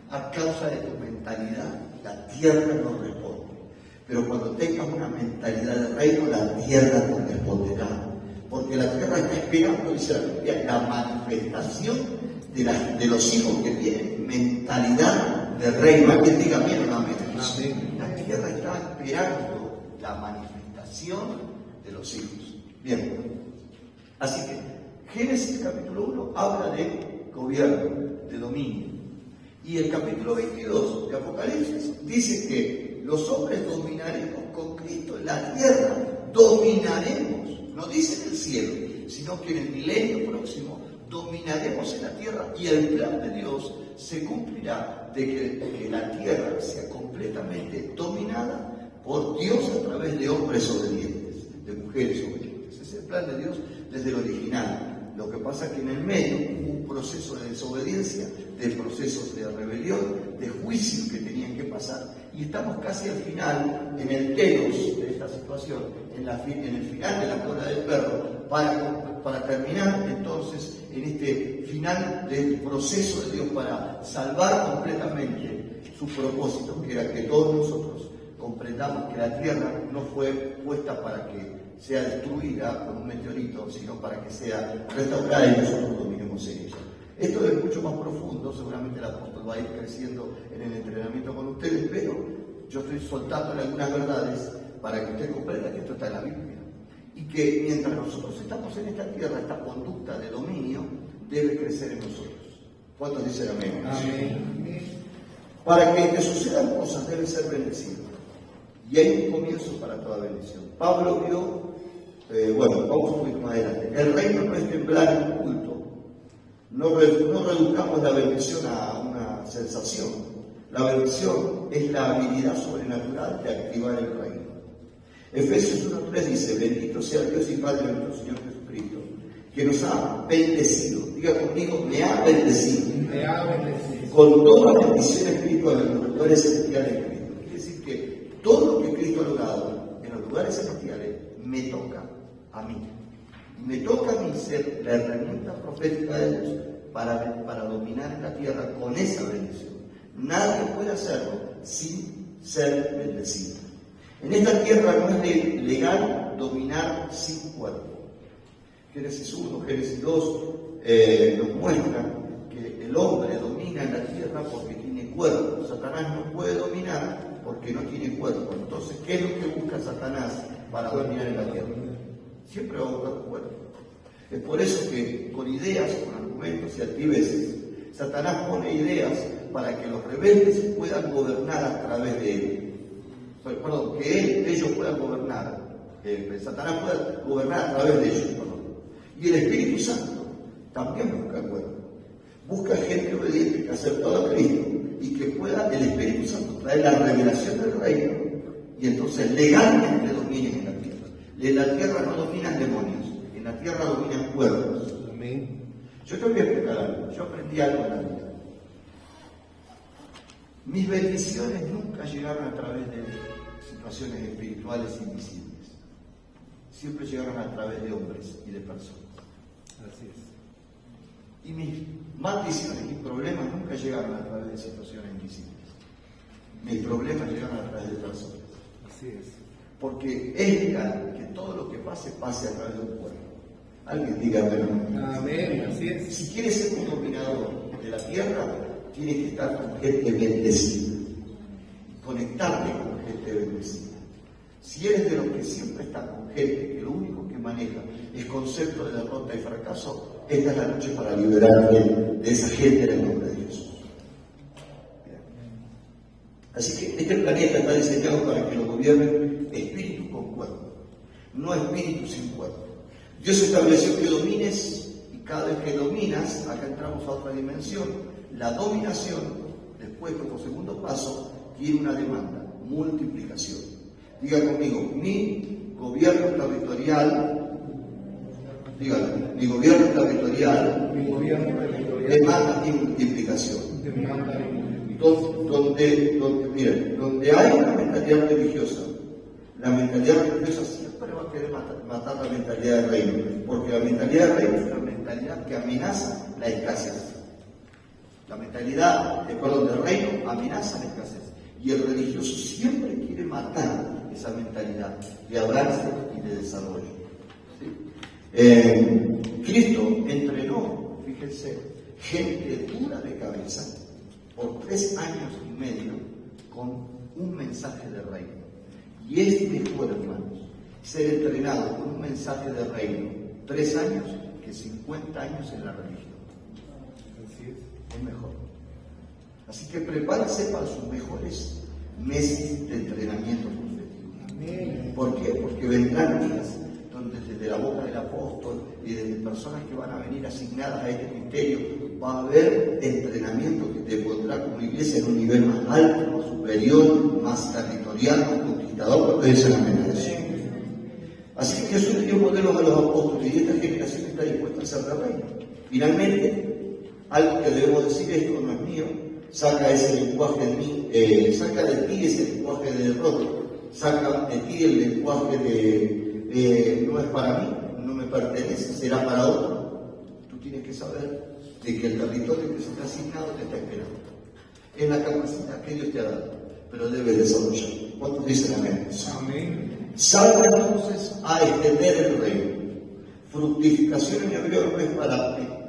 A causa de tu mentalidad, la tierra no responde. Pero cuando tengas una mentalidad de reino, la tierra te responderá. Porque la tierra está esperando, dice la Biblia, la manifestación de los hijos que tienen mentalidad de reino. Alguien diga bien o no, amén. La tierra está esperando la manifestación de los hijos. Bien. Así que Génesis capítulo 1 habla de gobierno, de dominio. Y el capítulo 22 de Apocalipsis dice que los hombres dominaremos con Cristo en la tierra. Dominaremos, no dice en el cielo, sino que en el milenio próximo dominaremos en la tierra, y el plan de Dios se cumplirá de que la tierra sea completamente dominada por Dios a través de hombres obedientes, de mujeres obedientes. Ese es el plan de Dios desde el original. Lo que pasa es que en el medio hubo un proceso de desobediencia, de procesos de rebelión, de juicio que tenían que pasar. Y estamos casi al final, en el telos de esta situación, en el final de la cola del perro, para terminar entonces en este final del proceso de Dios para salvar completamente su propósito, que era que todos nosotros comprendamos que la tierra no fue puesta para que sea destruida por un meteorito, sino para que sea restaurada y nosotros dominemos en ella. Esto es mucho más profundo, seguramente el apóstol va a ir creciendo en el entrenamiento con ustedes, pero yo estoy soltándole algunas verdades para que usted comprenda que esto está en la Biblia. Y que mientras nosotros estamos en esta tierra, esta conducta de dominio debe crecer en nosotros. ¿Cuántos dicen amén? Amén. Para que te sucedan cosas debe ser bendecido. Y hay un comienzo para toda bendición. Pablo vio, vamos un poquito más adelante. El reino no es temblar en un culto. No reduzcamos la bendición a una sensación. La bendición es la habilidad sobrenatural de activar el reino. Efesios 1:3 dice: bendito sea Dios y Padre de nuestro Señor Jesucristo, que nos ha bendecido. Diga conmigo: me ha bendecido. Me ha bendecido. Con toda bendición espiritual en los lugares celestiales en Cristo. Quiere decir que todo lo que Cristo ha logrado en los lugares celestiales me toca a mí. Me toca a mí ser la herramienta profética de Dios para dominar en la tierra con esa bendición. Nadie puede hacerlo sin ser bendecido. En esta tierra no es legal dominar sin cuerpo. Génesis 1, Génesis 2 nos muestran que el hombre domina en la tierra porque tiene cuerpo. Satanás no puede dominar porque no tiene cuerpo. Entonces, ¿qué es lo que busca Satanás para dominar en la tierra? Siempre va a buscar un cuerpo. Es por eso que con ideas, con argumentos y altiveces, Satanás pone ideas para que los rebeldes puedan gobernar a través de él. Perdón, que ellos puedan gobernar, Satanás pueda gobernar a través de ellos. Perdón. Y el Espíritu Santo también busca cuerpo. Busca gente obediente que aceptó a Cristo y que pueda el Espíritu Santo traer la revelación del reino y entonces legalmente dominen en la tierra. En la tierra no dominan demonios, en la tierra dominan cuerpos. Amén. Yo te voy a explicar algo. Yo aprendí algo en la vida. Mis bendiciones nunca llegaron a través de situaciones espirituales invisibles. Siempre llegaron a través de hombres y de personas. Así es. Y mis maldiciones y problemas nunca llegaron a través de situaciones invisibles. Mis problemas llegaron a través de personas. Así es. Porque es legal que todo lo que pase, pase a través de un pueblo. Alguien diga, pero Amén. Así es. si quieres ser un dominador de la tierra, tienes que estar con gente bendecida. Conectarte con gente bendecida. Si eres de los que siempre están con gente que lo único que maneja el concepto de derrota y fracaso, esta es la noche para liberarte de esa gente en el nombre de Jesús. Así que este planeta está diseñado para que lo gobiernen espíritu con cuerpo, no espíritu sin cuerpo. Dios estableció que domines, y cada vez que dominas, acá entramos a otra dimensión, la dominación, después como segundo paso, tiene una demanda, multiplicación. Diga conmigo, mi gobierno territorial, dígalo, mi gobierno territorial demanda y multiplicación. Donde hay una mentalidad religiosa, la mentalidad religiosa siempre va a querer matar la mentalidad del reino, porque la mentalidad del reino es una mentalidad que amenaza la escasez. La mentalidad del reino amenaza la escasez, y el religioso siempre quiere matar esa mentalidad de avance y de desarrollo. ¿Sí? Cristo entrenó, fíjense, gente dura de cabeza por 3 años y medio con un mensaje de reino. Y es mejor, hermanos, ser entrenado con un mensaje de reino 3 años que 50 años en la religión. Así es. Es mejor. Así que prepárense para sus mejores meses de entrenamiento profético. ¿Por qué? Porque vendrán días donde desde la boca del apóstol y desde personas que van a venir asignadas a este ministerio va a haber entrenamiento que te pondrá como iglesia en un nivel más alto, más superior, más territorial, más conquistador, cuando dicen amén a eso. Así que Jesús le dio modelos a los apóstoles y esta generación está dispuesta a ser de reino. Finalmente, algo que debemos decir, esto no es mío, saca ese lenguaje de mí, saca de ti ese lenguaje de derrota, saca de ti el lenguaje de no es para mí, no me pertenece, será para otro. Tú tienes que saber de que el territorio que se te ha asignado te está esperando, en la capacidad que Dios te ha dado, pero debes desarrollar. ¿Cuántos dicen amén? Amén. Salga entonces a extender el reino. Fructificación en hebreo no es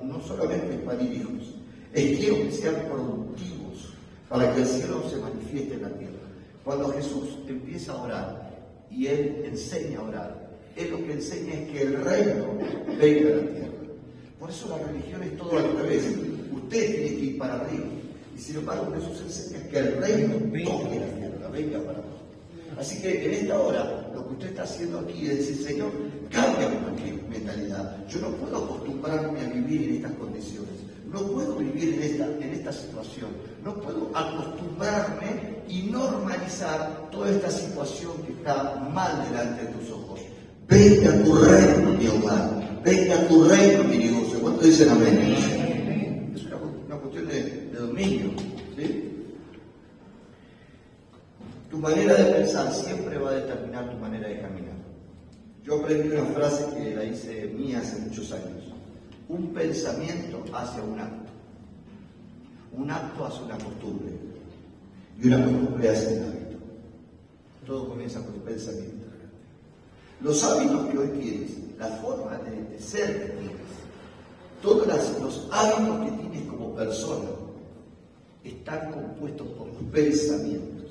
no solamente es parir hijos, es quiero que sean productivos para que el cielo se manifieste en la tierra. Cuando Jesús empieza a orar y Él enseña a orar, Él lo que enseña es que el reino venga a la tierra. Por eso la religión es todo al revés. Usted tiene que ir para arriba. Y sin embargo Jesús enseña que el reino toque la tierra, venga para abajo. Así que en esta hora, lo que usted está haciendo aquí es decir, Señor, cambia mi mentalidad. Yo no puedo acostumbrarme a vivir en estas condiciones. No puedo vivir en esta situación. No puedo acostumbrarme y normalizar toda esta situación que está mal delante de tus ojos. Venga tu reino, mi hogar. Venga tu reino, mi negocio. ¿Cuántos dicen amén? Es una cuestión de dominio. ¿Sí? Tu manera de pensar siempre va a determinar tu manera de caminar. Yo aprendí una frase que la hice mía hace muchos años. Un pensamiento hace un acto. Un acto hace una costumbre. Y una costumbre hace un hábito. Todo comienza con el pensamiento. Los hábitos que hoy tienes, la forma de ser que tienes, todos los hábitos que tienes como persona, están compuestos por los pensamientos.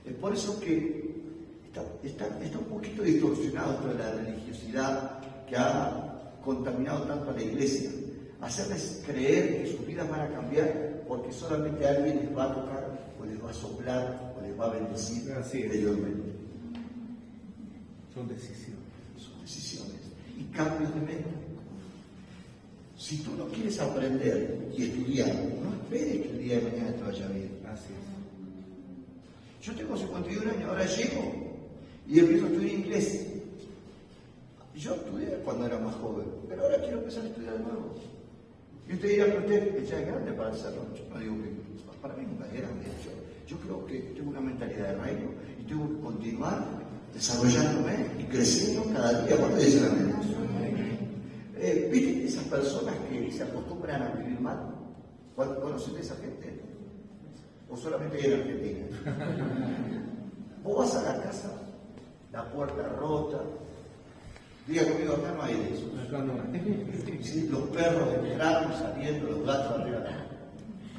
Es por eso que está un poquito distorsionado toda la religiosidad que ha contaminado tanto a la iglesia. Hacerles creer que sus vidas van a cambiar porque solamente alguien les va a tocar, o les va a soplar, o les va a bendecir interiormente. Son decisiones. Son decisiones y cambios de mente. Si tú no quieres aprender y estudiar, no esperes que el día de mañana te vaya bien. Así es. Yo tengo 51 años, ahora llego y empiezo a estudiar inglés. Yo estudié cuando era más joven, pero ahora quiero empezar a estudiar de nuevo. Y usted dirá, pero usted ya es grande para hacerlo. Yo no digo que para mí nunca es grande. Yo creo que tengo una mentalidad de reino y tengo que continuar desarrollándome y creciendo cada día. ¿Cuánto dicen amén? ¿Viste esas personas que se acostumbran a vivir mal? ¿Conocen a esa gente? ¿O solamente en Argentina? Vos vas a la casa, la puerta rota. Diga conmigo, acá no hay de eso. Acá no hay. ¿Sí? Los perros entrando, saliendo, los gatos arriba.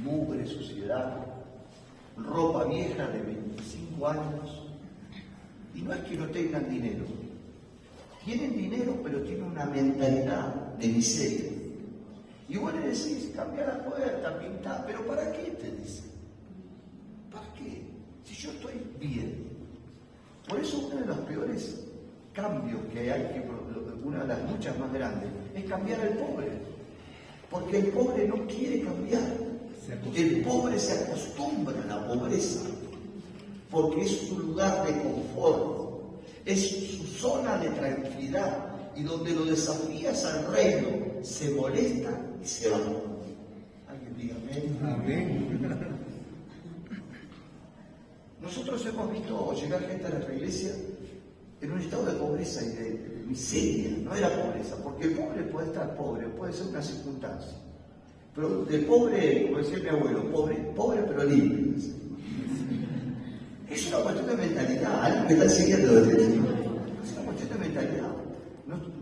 Mugre, suciedad, ropa vieja de 25 años. Y no es que no tengan dinero. tienen dinero, pero tienen una mentalidad de miseria. Y vos le decís, cambia la puerta, pintá, pero ¿para qué? Te dice. ¿Para qué? Si yo estoy bien. Por eso uno de los peores cambios que hay, una de las luchas más grandes, es cambiar al pobre. Porque el pobre no quiere cambiar. El pobre se acostumbra a la pobreza, porque es su lugar de confort, es su zona de tranquilidad, y donde lo desafías al reino, se molesta y se va. Alguien diga amén. Amén. Nosotros hemos visto llegar gente a nuestra iglesia en un estado de pobreza y de miseria. No era pobreza, porque el pobre puede estar pobre, puede ser una circunstancia. Pero de pobre, como decía mi abuelo, pobre pero limpio. Es una cuestión de mentalidad, alguien me está enseñando de eso. Es una cuestión de mentalidad.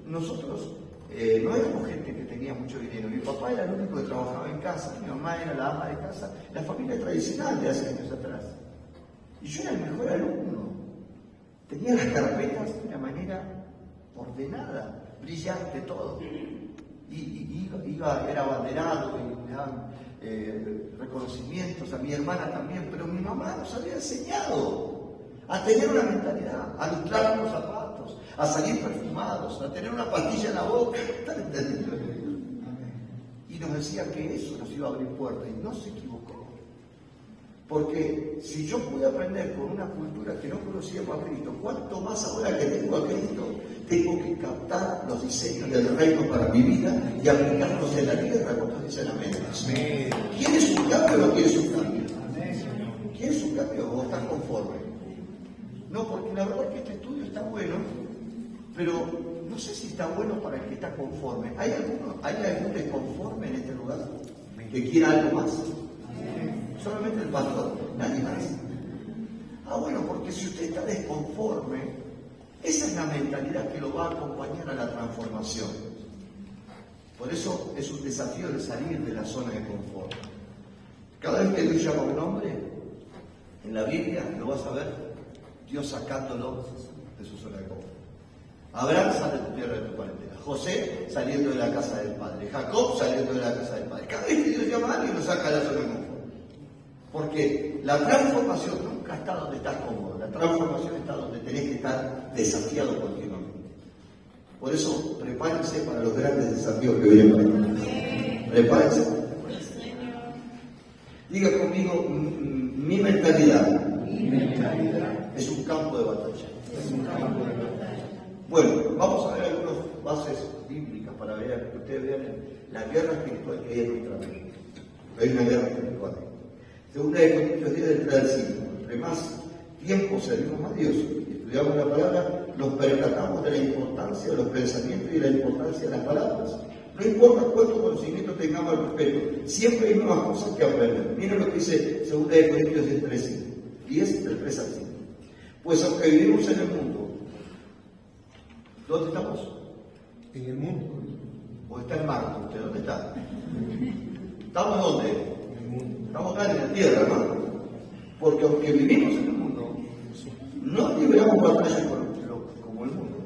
Nosotros no éramos gente que tenía mucho dinero. Mi papá era el único que trabajaba en casa, mi mamá era la ama de casa, la familia tradicional de hace años atrás. Y yo era el mejor alumno. Tenía las carpetas de una manera ordenada, brillante todo. Era abanderado y me daban reconocimientos, a mi hermana también, pero mi mamá nos había enseñado a tener una mentalidad, a lustrar los zapatos, a salir perfumados, a tener una pastilla en la boca. ¿Están entendiendo? Y nos decía que eso nos iba a abrir puertas, y no se equivocó. Porque si yo pude aprender con una cultura que no conocíamos a Cristo, ¿cuánto más ahora que tengo a Cristo, tengo que captar los diseños del reino para mi vida y aplicarlos en la tierra? ¿Cuántos dicen amén? ¿Quieres un cambio o no quieres un cambio? ¿Quieres un cambio o estás conforme? No, porque la verdad es que este estudio está bueno, pero no sé si está bueno para el que está conforme. ¿Hay algún desconforme en este lugar que quiera algo más? Solamente el pastor, nadie más. Bueno, porque si usted está desconforme, esa es la mentalidad que lo va a acompañar a la transformación. Por eso es un desafío de salir de la zona de confort. Cada vez que Dios llama a un hombre, en la Biblia lo vas a ver, Dios sacándolo de su zona de confort. Abraham sale de tu tierra, de tu parentela. José saliendo de la casa del padre. Jacob saliendo de la casa del padre. Cada vez que Dios llama a alguien, lo saca de la zona de confort. Porque la transformación nunca está donde estás cómodo, la transformación está donde tenés que estar desafiado continuamente. Por eso, prepárense para los grandes desafíos que vienen para ti. Prepárense. Diga conmigo, mi mentalidad es un campo de batalla. Bueno, vamos a ver algunas bases bíblicas para ver, que ustedes vean la guerra espiritual que hay en nuestra mente. Hay una guerra espiritual. Segunda de Corintios 10, del 3 al 5. Entre más tiempo servimos a Dios y estudiamos la palabra, nos percatamos de la importancia de los pensamientos y la importancia de las palabras. No importa cuánto conocimiento tengamos al respecto, siempre hay nuevas cosas que aprender. Miren lo que dice Segunda de Corintios 10, 3 al 5. 10, del 3 al 5. Pues aunque vivimos en el mundo, ¿dónde estamos? En el mundo. ¿O está en Marte? ¿Usted dónde está? ¿Estamos dónde? En el mundo. Estamos acá en la tierra, ¿no? Porque aunque vivimos en el mundo, no libramos batallas como el mundo.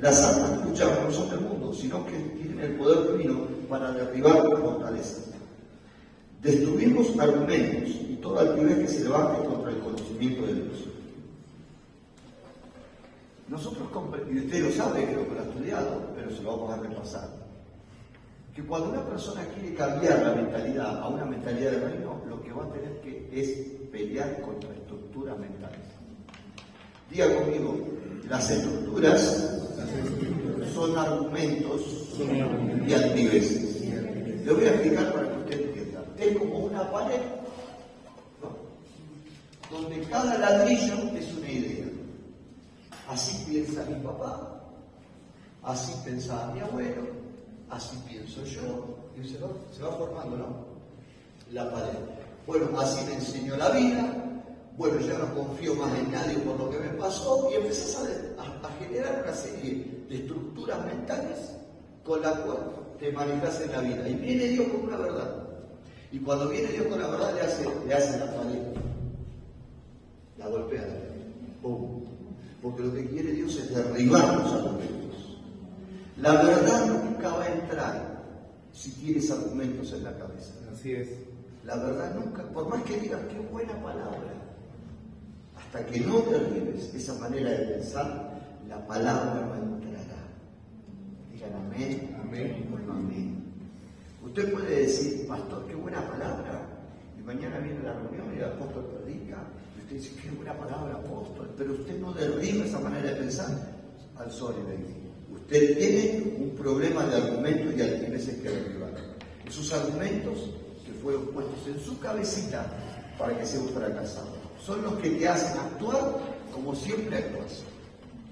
Las armas que luchamos no son del mundo, sino que tienen el poder divino para derribar fortalezas. Destruimos argumentos y toda altivez que se levante contra el conocimiento de Dios. Nosotros, y usted lo sabe, creo que lo ha estudiado, pero se lo vamos a repasar, que cuando una persona quiere cambiar la mentalidad a una mentalidad de reino, lo que va a tener que es pelear contra estructuras mentales. Diga conmigo, las estructuras son argumentos y altiveces. Le voy a explicar para que usted entienda. Es como una pared, ¿no?, donde cada ladrillo es una idea. Así piensa mi papá, así pensaba mi abuelo, así pienso yo, y se va formando, ¿no?, la pared. Bueno, así me enseñó la vida, bueno, ya no confío más en nadie por lo que me pasó, y empezás a generar una serie de estructuras mentales con las cuales te manejas en la vida. Y viene Dios con una verdad. Y cuando viene Dios con la verdad, le hace la pared, la golpea la pared. ¡Pum! Porque lo que quiere Dios es derribar los argumentos. La verdad nunca va a entrar si tienes argumentos en la cabeza. Así es. La verdad nunca, por más que digas qué buena palabra, hasta que no derribes esa manera de pensar, la palabra no entrará. Digan amén. Amén. Bueno, amén. Usted puede decir, pastor, qué buena palabra. Y mañana viene la reunión y el apóstol predica. Y usted dice, qué buena palabra, apóstol. Pero usted no derriba esa manera de pensar al sol y le dice. Usted tiene un problema de argumentos y altineces que derribar. Esos argumentos que fueron puestos en su cabecita para que sea un fracasado son los que te hacen actuar como siempre actúas.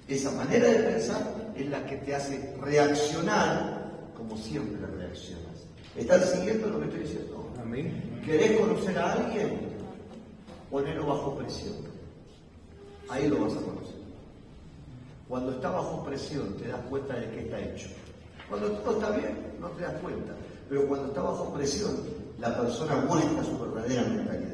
Esa manera de pensar es la que te hace reaccionar como siempre reaccionas. ¿Están siguiendo lo que estoy diciendo? Amén. ¿Querés conocer a alguien? Ponelo bajo presión. Ahí lo vas a conocer. Cuando está bajo presión te das cuenta de qué está hecho. Cuando todo está bien, no te das cuenta. Pero cuando está bajo presión, la persona muestra su verdadera mentalidad.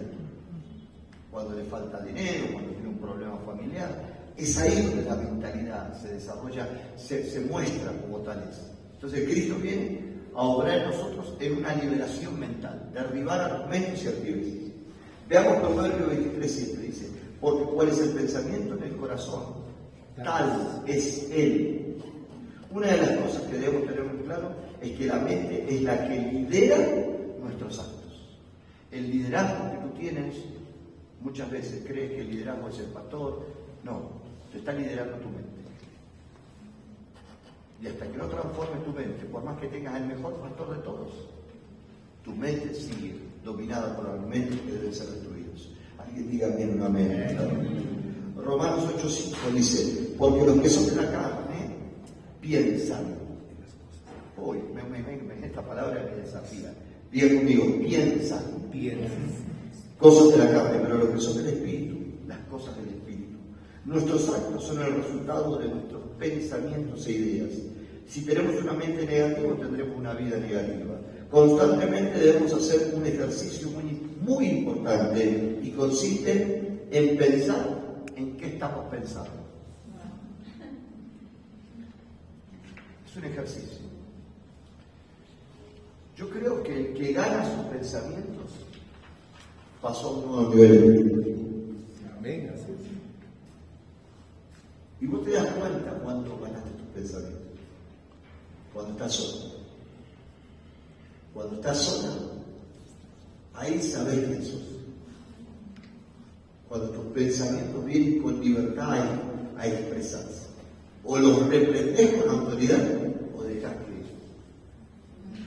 Cuando le falta dinero, cuando tiene un problema familiar, es ahí donde la mentalidad se desarrolla, se muestra como tal es. Entonces Cristo viene a obrar en nosotros en una liberación mental, derribar argumentos y altineces. Veamos Proverbios 23:7, dice, porque cuál es el pensamiento en el corazón, tal es él. Una de las cosas que debemos tener muy claro es que la mente es la que lidera nuestros actos. El liderazgo que tú tienes, muchas veces crees que el liderazgo es el pastor. No, te está liderando tu mente. Y hasta que no transformes tu mente, por más que tengas el mejor pastor de todos, tu mente sigue dominada por argumentos que deben ser destruidos. Alguien diga bien un amén. Romanos 8:5 dice, porque los que son de la carne piensan. Hoy, esta palabra me desafía. Diga conmigo, piensan. Cosas de la carne, pero los que son del Espíritu, las cosas del Espíritu. Nuestros actos son el resultado de nuestros pensamientos e ideas. Si tenemos una mente negativa, tendremos una vida negativa. Constantemente debemos hacer un ejercicio muy importante y consiste en pensar en qué estamos pensando. Es un ejercicio. Yo creo que el que gana sus pensamientos pasó a un nuevo nivel espiritual. Amén, así es. Y vos te das cuenta cuando ganaste tus pensamientos. Cuando estás sola. Cuando estás sola, ahí sabés quién sos. Cuando tus pensamientos vienen con libertad a expresarse. O los reprendés con autoridad, o dejás que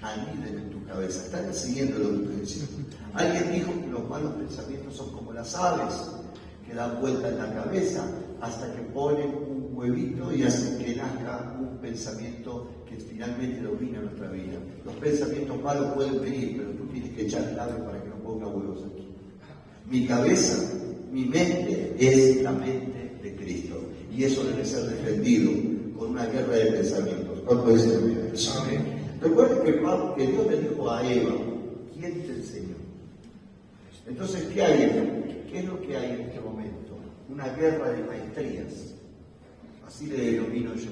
aniden en tu cabeza. Están siguiendo lo que estoy diciendo. Alguien dijo que los malos pensamientos son como las aves, que dan vuelta en la cabeza hasta que ponen un huevito y hacen que nazca un pensamiento que finalmente domina nuestra vida. Los pensamientos malos pueden venir, pero tú tienes que echar el ave para que no ponga huevos aquí. Mi cabeza, mi mente es la mente de Cristo. Y eso debe ser defendido con una guerra de pensamientos. ¿Cuánto es el eso? Recuerden que Dios le dijo a Eva, ¿quién te enseñó? Entonces, ¿qué hay? ¿Qué es lo que hay en este momento? Una guerra de maestrías. Así le denomino yo.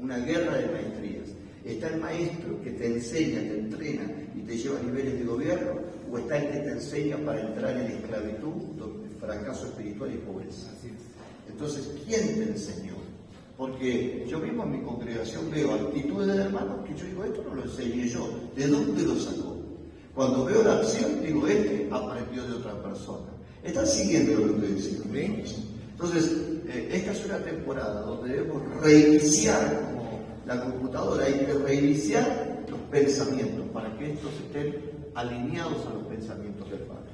Una guerra de maestrías. ¿Está el maestro que te enseña, te entrena y te lleva a niveles de gobierno? ¿O está el que te enseña para entrar en esclavitud, fracaso espiritual y pobreza? Así es. Entonces, ¿quién te enseñó? Porque yo mismo en mi congregación veo actitudes de hermanos que yo digo, esto no lo enseñé yo. ¿De dónde lo sacó? Cuando veo la acción, digo, este aprendió de otra persona. ¿Están siguiendo lo que estoy diciendo? Entonces, esta es una temporada donde debemos reiniciar como la computadora, hay que reiniciar los pensamientos para que estos estén alineados a los pensamientos del Padre.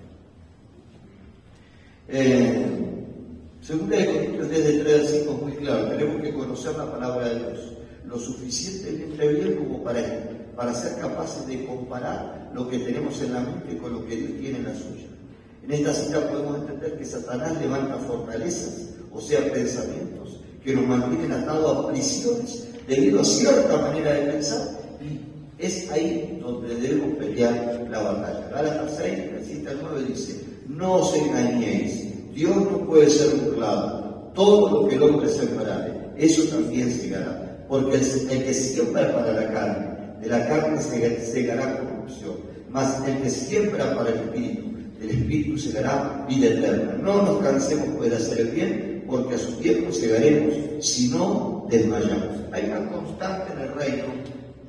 Segunda de Corintios 10, de 3 al 5 es muy claro, tenemos que conocer la palabra de Dios lo suficientemente bien como para ser capaces de comparar lo que tenemos en la mente con lo que Dios tiene en la suya. En esta cita podemos entender que Satanás levanta fortalezas, o sea, pensamientos, que nos mantienen atados a prisiones debido a cierta manera de pensar, y es ahí donde debemos pelear la batalla. Gálatas 6, la cita 9 dice, no os engañéis, Dios no puede ser burlado, todo lo que el hombre sembrare, eso también segará. porque el que siembra para la carne, de la carne segará corrupción, mas el que siembra para el Espíritu segará vida eterna. No nos cansemos pues de hacer el bien, porque a su tiempo segaremos, si no desmayamos. Hay una constante en el reino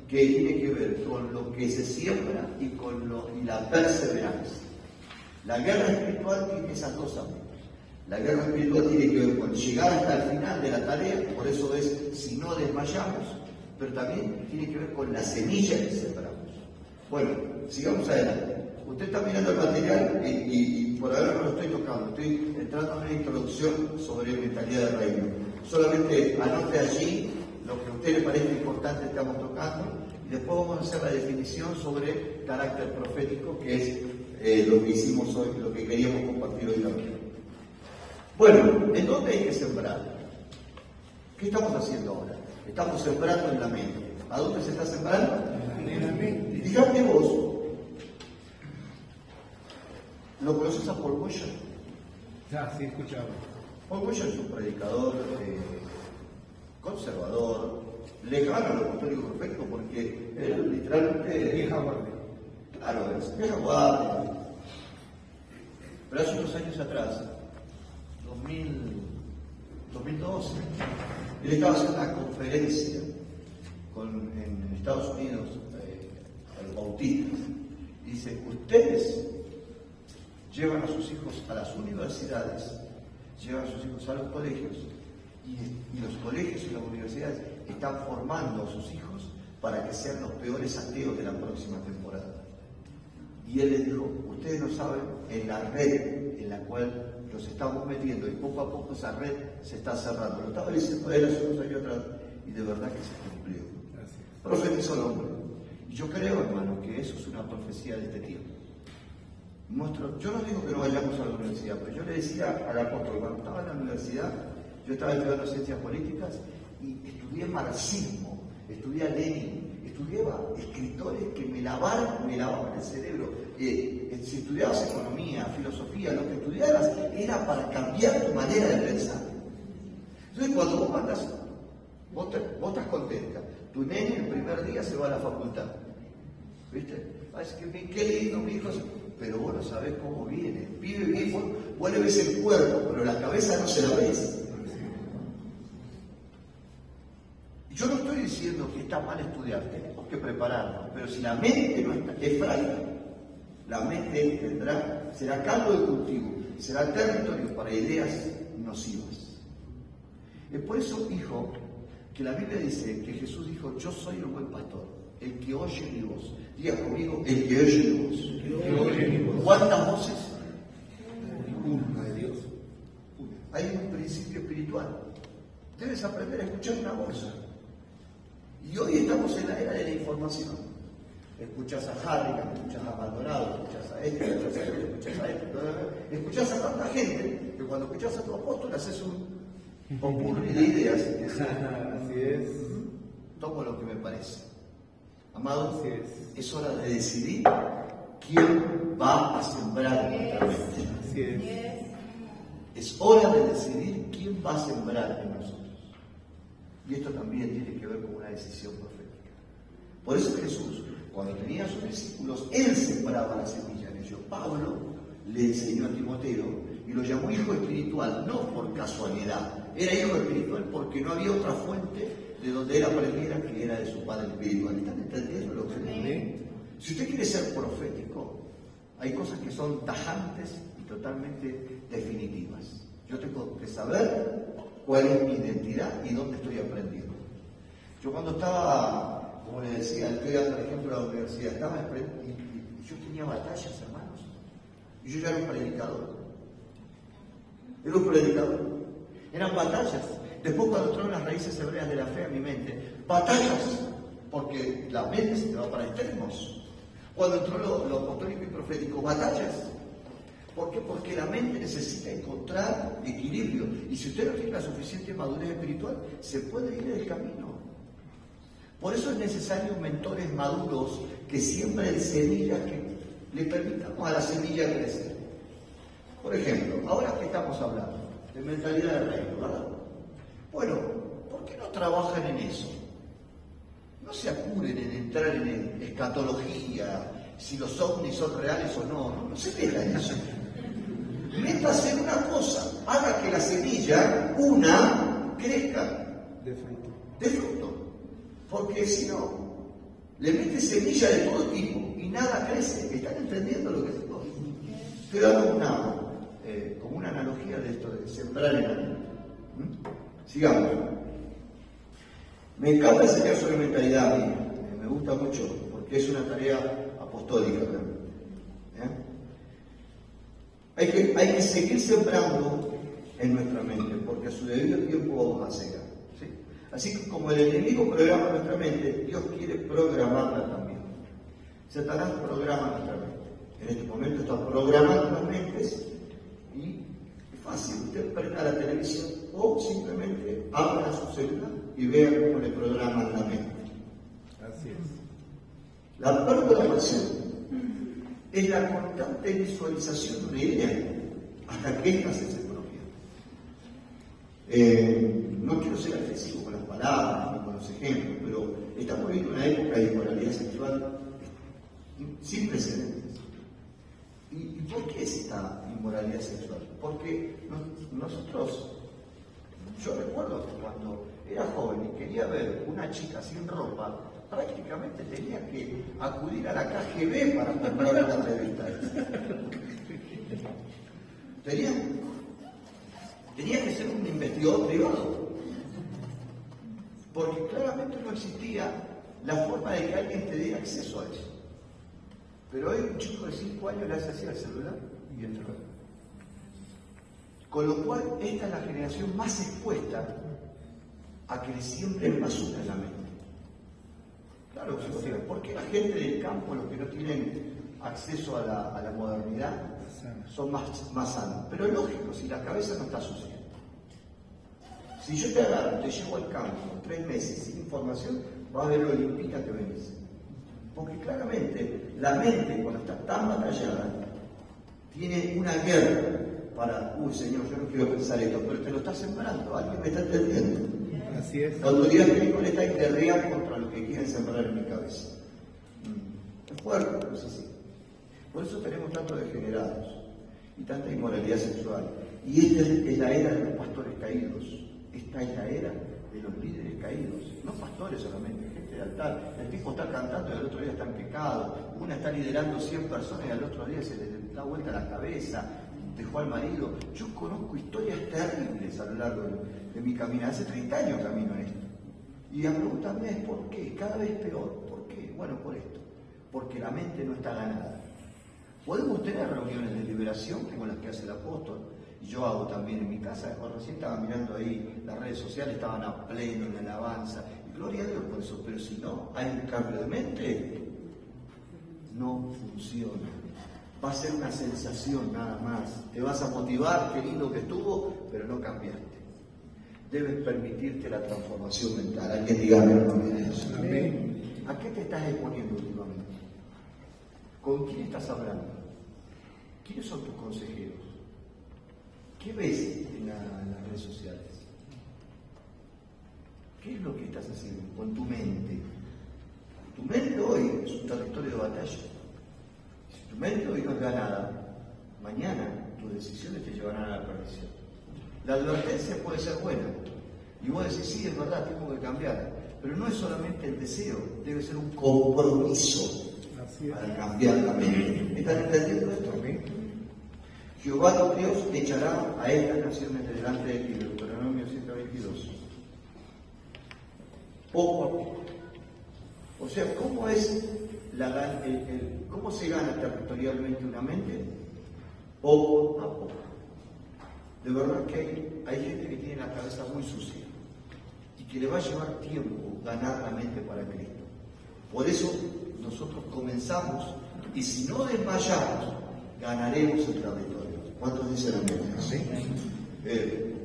que tiene que ver con lo que se siembra y con la perseverancia. La guerra espiritual tiene esas dos ámbitos. La guerra espiritual tiene que ver con llegar hasta el final de la tarea, por eso es si no desmayamos, pero también tiene que ver con la semilla que sembramos. Bueno, sigamos adelante. Usted está mirando el material y por ahora no lo estoy tocando, estoy entrando en una introducción sobre mentalidad del reino. Solamente anote allí lo que a usted le parece importante estamos tocando y después vamos a hacer la definición sobre carácter profético, que es lo que hicimos hoy, lo que queríamos compartir hoy también. Bueno, ¿en dónde hay que sembrar? ¿Qué estamos haciendo ahora? Estamos sembrando en la mente. ¿A dónde se está sembrando? En la mente. Fíjate vos, ¿lo conoces a Paul Washer? Ya, sí, he escuchado. Paul Washer es un predicador conservador, lejano a lo apostólico profético, porque él literalmente... Vieja guardia. Claro, es vieja guardia. Pero hace unos años atrás, 2012, él estaba haciendo una conferencia en Estados Unidos a los bautistas. Dice, ustedes llevan a sus hijos a las universidades, llevan a sus hijos a los colegios, y los colegios y las universidades están formando a sus hijos para que sean los peores ateos de la próxima temporada. Y él les dijo, ustedes no saben en la red en la cual los estamos metiendo, y poco a poco esa red se está cerrando. Lo estaba diciendo él hace unos años atrás, y de verdad que se cumplió. Profetizó el hombre. Y yo creo, hermano, que eso es una profecía de este tiempo. Yo no digo que no vayamos a la universidad, pero yo le decía al apóstol, cuando estaba en la universidad, yo estaba estudiando ciencias políticas y estudié marxismo, estudié a Lenin, estudiaba escritores que me lavaban el cerebro. Si estudiabas economía, filosofía, lo que estudiaras era para cambiar tu manera de pensar. Entonces, cuando vos mandas, vos estás contenta, tu nene el primer día se va a la facultad, ¿viste? Es que qué lindo, mi hijo, pero vos no sabés cómo viene. Vive bien, vos le ves el cuerpo, pero la cabeza no se la ves. Yo no estoy diciendo que está mal estudiar, tenemos que prepararnos, pero si la mente no está, es frágil, la mente será caldo de cultivo, será territorio para ideas nocivas. Es por eso, hijo, que la Biblia dice que Jesús dijo, yo soy el buen pastor, el que oye mi voz. Diga conmigo, el que oye mi voz. ¿Cuántas voces? Una de Dios. Hay un principio espiritual. Debes aprender a escuchar una voz. Y hoy estamos en la era de la información. Escuchas a Harrigan, escuchas a Maldonado, escuchas a este, escuchas a este, escuchas a este, escuchas a tanta gente que cuando escuchas a tu apóstol haces un popurrí de ideas. Así es. Tomo lo que me parece. Amado, Así es hora de decidir quién va a sembrar en nuestra mente. Así es. Es hora de decidir quién va a sembrar en nosotros. Y esto también tiene que ver con una decisión profética. Por eso Jesús, cuando tenía a sus discípulos, él sembraba la semilla en ellos. Pablo le enseñó a Timoteo y lo llamó hijo espiritual, no por casualidad. Era hijo espiritual porque no había otra fuente de donde él aprendiera que era de su padre espiritual. ¿Están entendiendo lo que digo? Si usted quiere ser profético, hay cosas que son tajantes y totalmente definitivas. Yo tengo que saber cuál es mi identidad y dónde estoy aprendiendo. Yo cuando estaba, como les decía, estoy dando el ejemplo de la universidad, estaba aprendiendo y yo tenía batallas, hermanos. Y yo ya era un predicador. Era un predicador. Eran batallas. Después cuando entraron las raíces hebreas de la fe a mi mente, batallas, porque la mente se te va para extremos. Cuando entró lo apostólico y profético, batallas. ¿Por qué? Porque la mente necesita encontrar equilibrio. Y si usted no tiene la suficiente madurez espiritual, se puede ir del camino. Por eso es necesario mentores maduros que siembren semillas que le permitamos a la semilla crecer. Por ejemplo, ahora que estamos hablando de mentalidad del reino, ¿verdad? Bueno, ¿por qué no trabajan en eso? no se apuren en entrar en escatología, si los ovnis son reales o no, no se meta en eso. Métase en una cosa, haga que la semilla, crezca de fruto. Porque si no, le mete semilla de todo tipo y nada crece. ¿Están entendiendo lo que digo? Estoy dando como una analogía de esto de sembrar en algo. Sigamos. Me encanta enseñar sobre mentalidad mía. Me gusta mucho porque es una tarea apostólica. Hay que seguir sembrando en nuestra mente, porque a su debido tiempo vamos a cegar. ¿Sí? Así que como el enemigo programa nuestra mente, Dios quiere programarla también. Satanás programa nuestra mente. En este momento está programando las mentes y es fácil. Usted prenda la televisión o simplemente abra su celular y vea cómo le programan la mente. Así es. La programación es la constante visualización de una idea hasta que ésta se propia. No quiero ser agresivo con las palabras ni con los ejemplos, pero estamos viviendo una época de inmoralidad sexual sin precedentes. ¿Y por qué es esta inmoralidad sexual? Porque nosotros, yo recuerdo que cuando era joven y quería ver una chica sin ropa, prácticamente tenía que acudir a la KGB para comprar una revista. Tenía que ser un investigador privado, porque claramente no existía la forma de que alguien te diera acceso a eso. Pero hoy un chico de 5 años le hace así al celular y entra. Con lo cual, esta es la generación más expuesta a que le siembren basura en la mente. Claro, porque la gente del campo, los que no tienen acceso a la modernidad, son más sanos. Pero es lógico, si la cabeza no está sucia. Si yo te agarro, te llevo al campo 3 meses sin información, vas a ver lo limpita que venís. Porque claramente la mente, cuando está tan batallada, tiene una guerra para, Señor, yo no quiero pensar esto, pero te lo está sembrando, alguien me está entendiendo. Así es. La autoridad espiritual está guerreando contra lo que quieren sembrar en mi cabeza. Es fuerte, pero es así. Por eso tenemos tantos degenerados y tanta inmoralidad sexual. Y esta es la era de los pastores caídos. Esta es la era de los líderes caídos. No pastores solamente, gente de altar. El tipo está cantando y al otro día está en pecado. Una está liderando 100 personas y al otro día se le da vuelta la cabeza. Dejó al marido. Yo conozco historias terribles a lo largo de mi camino. Hace 30 años camino en esto. Y la pregunta mía es ¿por qué? Cada vez peor. ¿Por qué? Bueno, por esto. Porque la mente no está ganada. Podemos tener reuniones de liberación como las que hace el apóstol. Y yo hago también en mi casa. Cuando recién estaba mirando ahí las redes sociales, estaban a pleno en la alabanza. Y gloria a Dios por eso. Pero si no hay un cambio de mente, no funciona. Va a ser una sensación nada más. Te vas a motivar, qué lindo que estuvo, pero no cambiaste. Debes permitirte la transformación mental. Alguien diga amén de eso. Amén. ¿A qué te estás exponiendo últimamente? ¿Con quién estás hablando? ¿Quiénes son tus consejeros? ¿Qué ves en las redes sociales? ¿Qué es lo que estás haciendo con tu mente? Tu mente hoy es un territorio de batalla. Si tu mente hoy no es ganada, mañana tus decisiones te llevarán a la perdición. La advertencia puede ser buena. Y vos decís, sí, es verdad, tengo que cambiar. Pero no es solamente el deseo, debe ser un compromiso para cambiar la mente. ¿Están entendiendo esto? Jehová tu Dios echará a estas naciones de delante de ti, Deuteronomio 122. Poco a poco. O sea, ¿cómo es cómo se gana territorialmente una mente? Poco a poco. De verdad que hay gente que tiene la cabeza muy sucia y que le va a llevar tiempo ganar la mente para Cristo. Por eso nosotros comenzamos y si no desmayamos, ganaremos el territorio. ¿Cuántos dicen amén?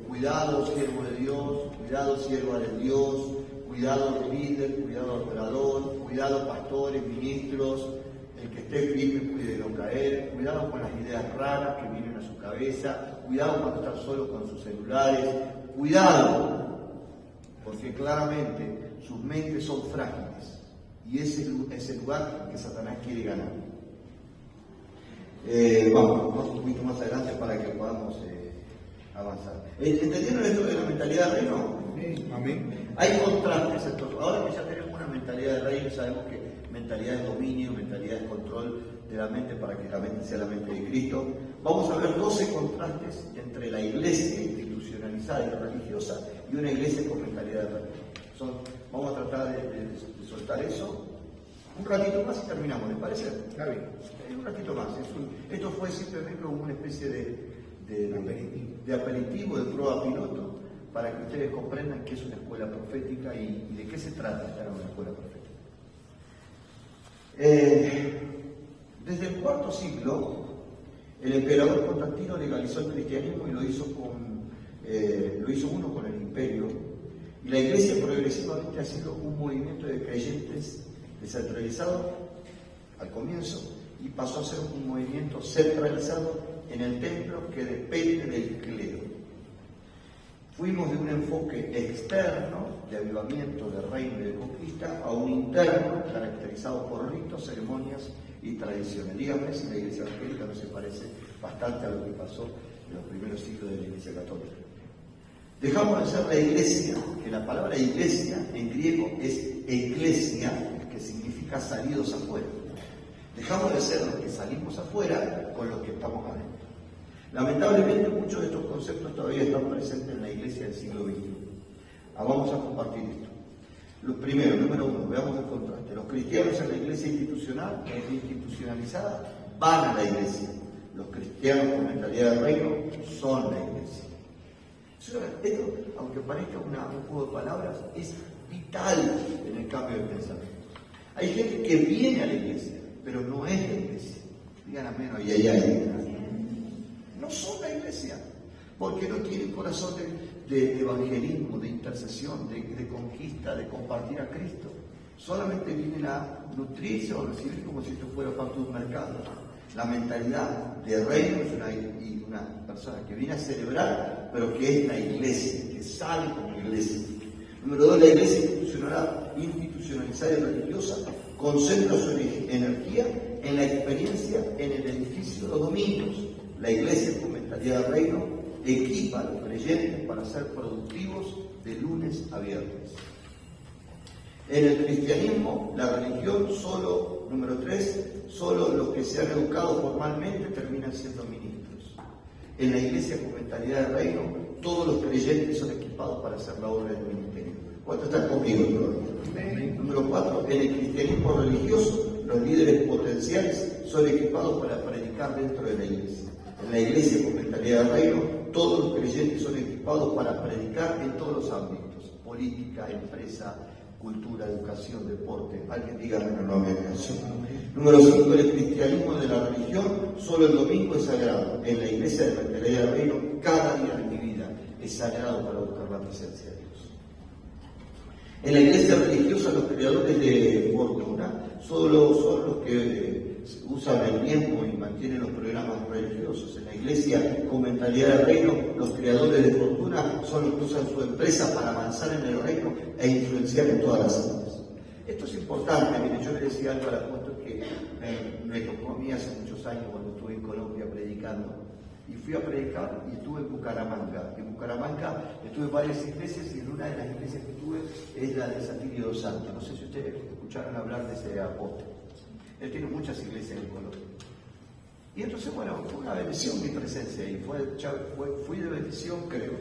Cuidado, siervo de Dios, cuidado, sierva de Dios, cuidado, líder, cuidado, adorador, cuidado, pastores, ministros, el que esté firme, cuide de no caer, cuidado con las ideas raras que vienen a su cabeza, cuidado cuando están solo con sus celulares, cuidado, porque claramente sus mentes son frágiles. Y ese es el lugar que Satanás quiere ganar. Vamos un poquito más adelante para que podamos avanzar. ¿Entendieron esto de la mentalidad de reino? Amén. Hay contrastes en todo. Ahora que ya tenemos una mentalidad de reino, sabemos que mentalidad de dominio, mentalidad de control de la mente para que la mente sea la mente de Cristo. Vamos a ver 12 contrastes entre la iglesia institucionalizada y religiosa y una iglesia con mentalidad de reino. Vamos a tratar de soltar eso un ratito más y terminamos, ¿les parece? Está bien. Un ratito más. Esto fue simplemente como una especie de aperitivo, de prueba piloto, para que ustedes comprendan qué es una escuela profética y de qué se trata estar en una escuela profética. Desde el IV siglo, el emperador Constantino legalizó el cristianismo y lo hizo uno con el imperio. Y la iglesia progresivamente ha sido un movimiento de creyentes descentralizado al comienzo y pasó a ser un movimiento centralizado en el templo que depende del clero. Fuimos de un enfoque externo, de avivamiento, de reino y de conquista, a un interno caracterizado por ritos, ceremonias y tradiciones. Díganme si la iglesia evangélica no se parece bastante a lo que pasó en los primeros siglos de la iglesia católica. Dejamos de ser la iglesia, que la palabra iglesia en griego es eklesia, que significa salidos afuera. Dejamos de ser los que salimos afuera con los que estamos adentro. Lamentablemente muchos de estos conceptos todavía están presentes en la iglesia del siglo XXI. Vamos a compartir esto. Lo primero, número uno, veamos el contraste. Los cristianos en la iglesia institucionalizada van a la iglesia. Los cristianos con mentalidad de reino son la iglesia. Esto, aunque parezca un juego de palabras, es vital en el cambio de pensamiento. Hay gente que viene a la iglesia, pero no es la iglesia. Digan amén, y allá no son la iglesia, porque no tienen corazón de evangelismo, de intercesión, de conquista, de compartir a Cristo. Solamente vienen a nutrirse o recibir como si esto fuera parte de un mercado. La mentalidad de reino es una persona que viene a celebrar, pero que es la iglesia, que sale como iglesia. Número dos, la iglesia institucionalizada y religiosa concentra su energía en la experiencia en el edificio los domingos. La iglesia con mentalidad de reino equipa a los creyentes para ser productivos de lunes a viernes. En el cristianismo, la religión número 3, solo los que se han educado formalmente terminan siendo ministros. En la iglesia con mentalidad de reino, todos los creyentes son equipados para hacer la obra del ministerio. ¿Cuántos están conmigo? Número 4, en el cristianismo religioso, los líderes potenciales son equipados para predicar dentro de la iglesia. En la iglesia con mentalidad de reino, todos los creyentes son equipados para predicar en todos los ámbitos: política, empresa, cultura, educación, deporte. Alguien diga una nueva generación. Número 5, el cristianismo de la religión, solo el domingo es sagrado. En la iglesia de mentalidad de reino, cada día de mi vida es sagrado para buscar la presencia de Dios. En la iglesia religiosa, los creadores de fortuna solo son los que usan el tiempo y mantienen los programas religiosos. En la iglesia con mentalidad de reino, los creadores de fortuna son los que usan su empresa para avanzar en el reino e influenciar en todas las áreas. Esto es importante. Mire, yo le decía algo al apóstol que me tocó a mí hace muchos años cuando estuve en Colombia predicando. Y fui a predicar y estuve en Bucaramanga. En Bucaramanga estuve en varias iglesias y en una de las iglesias que estuve es la de Satirio dos Santos. No sé si ustedes escucharon hablar de ese apóstol. Él tiene muchas iglesias en Colombia. Y entonces, bueno, fue una bendición mi presencia ahí. Fui de bendición, creo,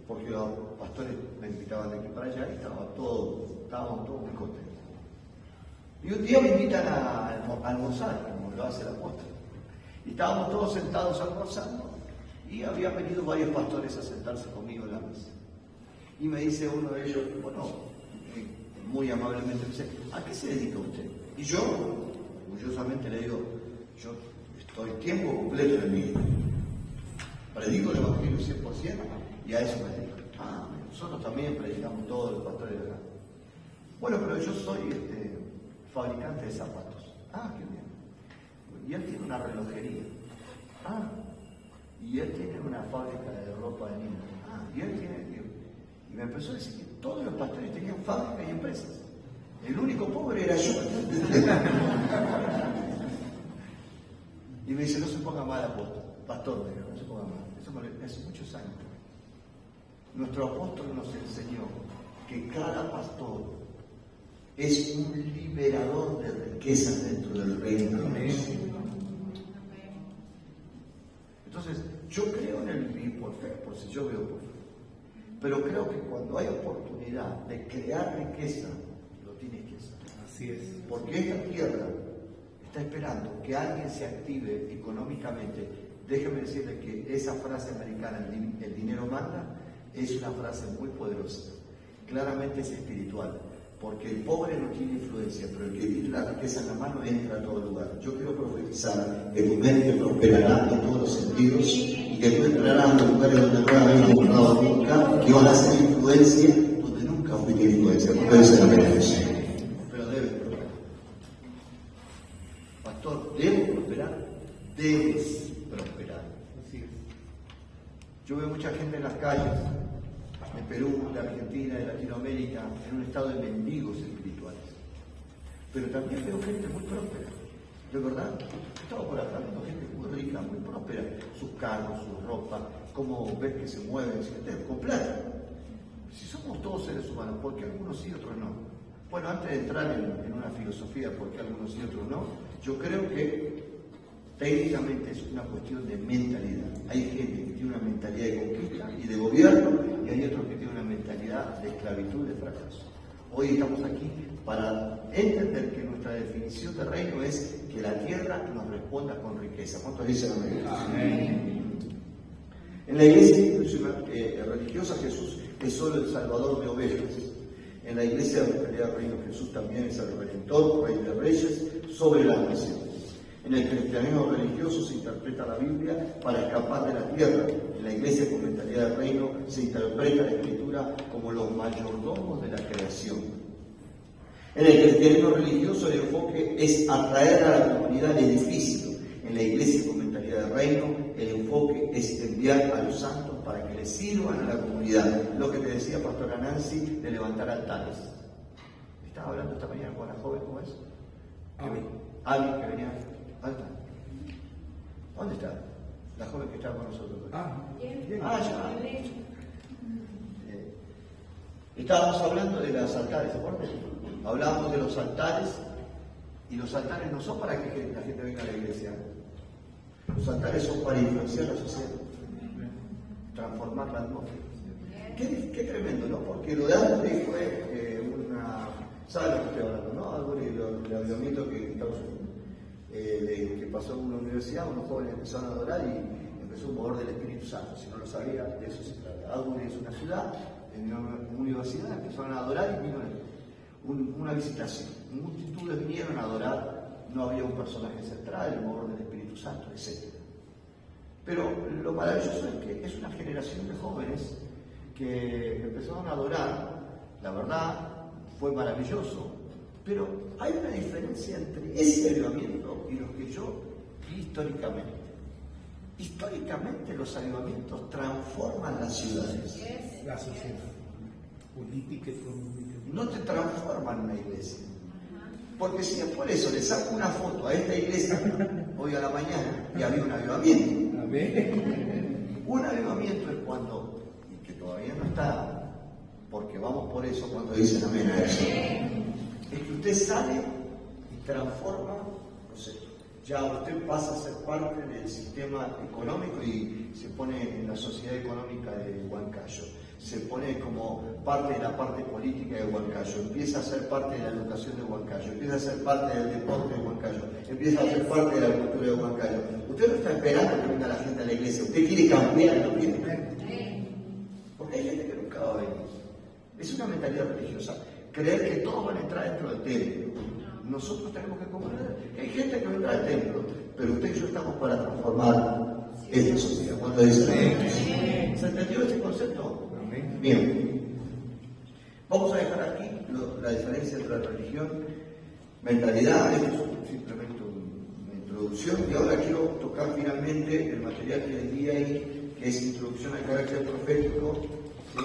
porque los pastores me invitaban de aquí para allá y estábamos todos muy contentos. Y un día me invitan a almorzar, como lo hace el apóstol. Y estábamos todos sentados almorzando y habían venido varios pastores a sentarse conmigo en la mesa. Y me dice uno de ellos, bueno, muy amablemente me dice, ¿a qué se dedica usted? Y yo, orgullosamente le digo, yo estoy tiempo completo en el ministerio. Predico el evangelio 100% y a eso me dedico. Nosotros también predicamos todos los pastores de acá. Bueno, pero yo soy fabricante de zapatos. Qué bien. Y él tiene una relojería. Y él tiene una fábrica de ropa de niños. Y él tiene... Y me empezó a decir que todos los pastores tenían fábricas y empresas. El único pobre era yo. Y me dice, no se ponga mal, apóstol. Pastor, me dijo, no se ponga mal. Eso hace muchos años. Nuestro apóstol nos enseñó que cada pastor es un liberador de riquezas dentro del reino de Dios. Entonces, yo creo en el vivir por fe, por si yo veo por fe. Pero creo que cuando hay oportunidad de crear riqueza, lo tienes que hacer. Así es. Porque esta tierra está esperando que alguien se active económicamente. Déjeme decirle que esa frase americana, el dinero manda, es una frase muy poderosa. Claramente es espiritual. Porque el pobre no tiene influencia, pero el que tiene la riqueza en la mano entra a todo lugar. Yo quiero profetizar que tu mente prosperará en todos los sentidos y que tú entrarás a los lugares donde no habías encontrado nunca, que van a ser influencia donde nunca fuiste influencia. Porque eso es la mente. Pero debes prosperar. Pastor, ¿debes prosperar? Debes prosperar. Así es. Yo veo mucha gente en las calles, de Perú, de Argentina, de Latinoamérica, en un estado de mendigos espirituales. Pero también veo gente muy próspera, de verdad. He estado por acá viendo gente muy rica, muy próspera, sus carros, su ropa, cómo ves que se mueven, con plata. Si somos todos seres humanos, ¿por qué algunos sí y otros no? Bueno, antes de entrar en una filosofía, ¿por qué algunos sí y otros no? Yo creo que técnicamente es una cuestión de mentalidad. Hay gente que tiene una mentalidad de conquista y de gobierno, y hay otros que tienen una mentalidad de esclavitud y de fracaso. Hoy estamos aquí para entender que nuestra definición de reino es que la tierra nos responda con riqueza. ¿Cuántos dicen amén? Amén. En la iglesia religiosa Jesús es solo el salvador de ovejas. En la iglesia del reino Jesús también es el redentor, rey de reyes, sobre las naciones. En el cristianismo religioso se interpreta la Biblia para escapar de la tierra. En la iglesia con mentalidad del reino se interpreta la Escritura como los mayordomos de la creación. En el cristianismo religioso el enfoque es atraer a la comunidad al edificio. En la iglesia con mentalidad del reino el enfoque es enviar a los santos para que les sirvan a la comunidad. Lo que te decía Pastora Nancy de levantar altares. Estaba hablando esta mañana con la joven, ¿cómo es? Alguien que venía. ¿Dónde está? ¿Dónde está? La joven que estaba con nosotros. Ya. Estábamos hablando de los altares, ¿se acuerdan? Hablábamos de los altares, y los altares no son para que la gente venga a la iglesia. Los altares son para influenciar la sociedad, transformar la atmósfera. Qué tremendo, ¿no? Porque lo de Albury fue una... ¿Saben lo que estoy hablando, no? Albury, el avivamiento que en Estados Unidos. Que pasó en una universidad, unos jóvenes empezaron a adorar y empezó un mover del Espíritu Santo. Si no lo sabía, de eso se trata. Albury es una ciudad, en una universidad, empezaron a adorar y vino una visitación. Multitudes vinieron a adorar, no había un personaje central, el mover del Espíritu Santo, etc. Pero lo maravilloso es que es una generación de jóvenes que empezaron a adorar. La verdad, fue maravilloso. Pero hay una diferencia entre ese avivamiento y los que yo vi históricamente. Históricamente los avivamientos transforman las ciudades. La sociedad, política, económica. No te transforman una iglesia. Porque si es por eso le saco una foto a esta iglesia hoy a la mañana y había un avivamiento. Amén. Un avivamiento es cuando, y que todavía no está, porque vamos por eso cuando dicen amén a eso. Es que usted sale y transforma, no sé, ya usted pasa a ser parte del sistema económico y se pone en la sociedad económica de Huancayo, se pone como parte de la parte política de Huancayo, empieza a ser parte de la educación de Huancayo, empieza a ser parte del deporte de Huancayo, empieza a ser parte de la cultura de Huancayo. Usted no está esperando que venga la gente a la iglesia, usted quiere cambiar, no quiere. Porque hay gente que nunca va a venir. Es una mentalidad religiosa. Creer que todos van a entrar dentro del templo. Nosotros tenemos que comprender que hay gente que vendrá al templo, pero usted y yo estamos para transformar esta sociedad. ¿Cuánto dicen amén? ¿Se entendió este concepto? Amén. Bien. Vamos a dejar aquí la diferencia entre la religión, mentalidad. Esto es simplemente una introducción. Y ahora quiero tocar finalmente el material que les di ahí, que es introducción al carácter profético. ¿Sí?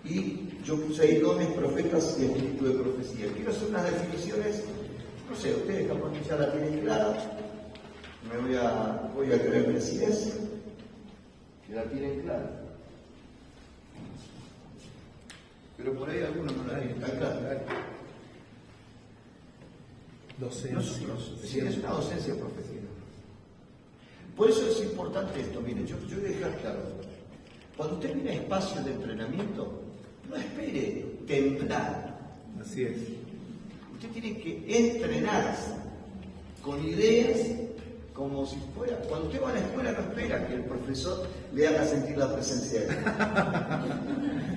Y yo puse ahí dones, profetas y espíritu de profecía. Quiero hacer unas definiciones, no sé, ustedes capaz que ya la tienen clara, voy a creer que así es, que la tienen clara. Pero por ahí algunos no la tienen tan clara. Docencia. Sí, es una docencia profética. Por eso es importante esto. Miren, yo voy a dejar claro. Cuando usted viene a espacios de entrenamiento, no espere temblar. Así es. Usted tiene que entrenarse con ideas como si fuera. Cuando usted va a la escuela, no espera que el profesor le haga sentir la presencia de él.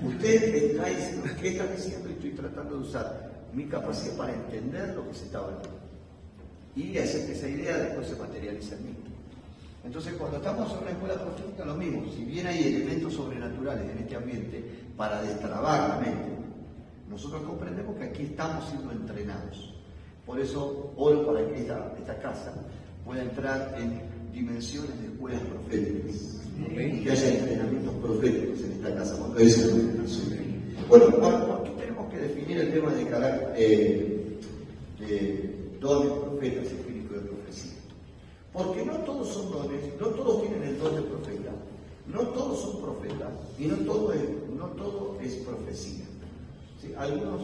Usted está diciendo, ¿qué está diciendo? Y estoy tratando de usar mi capacidad para entender lo que se está hablando y hacer que esa idea después se materialice en mí. Entonces, cuando estamos en una escuela profética, lo mismo. Si bien hay elementos sobrenaturales en este ambiente para destrabar la mente, nosotros comprendemos que aquí estamos siendo entrenados. Por eso oro para que esta casa pueda entrar en dimensiones de escuelas proféticas. Y que haya entrenamientos proféticos en esta casa. Cuando eso bueno, ¿por qué tenemos que definir el tema de carácter de dones, profetas y espíritu de profecía? Porque no todos son dones, no todos tienen el don de profeta, no todos son profetas y no todo es profecía. ¿Sí? Algunos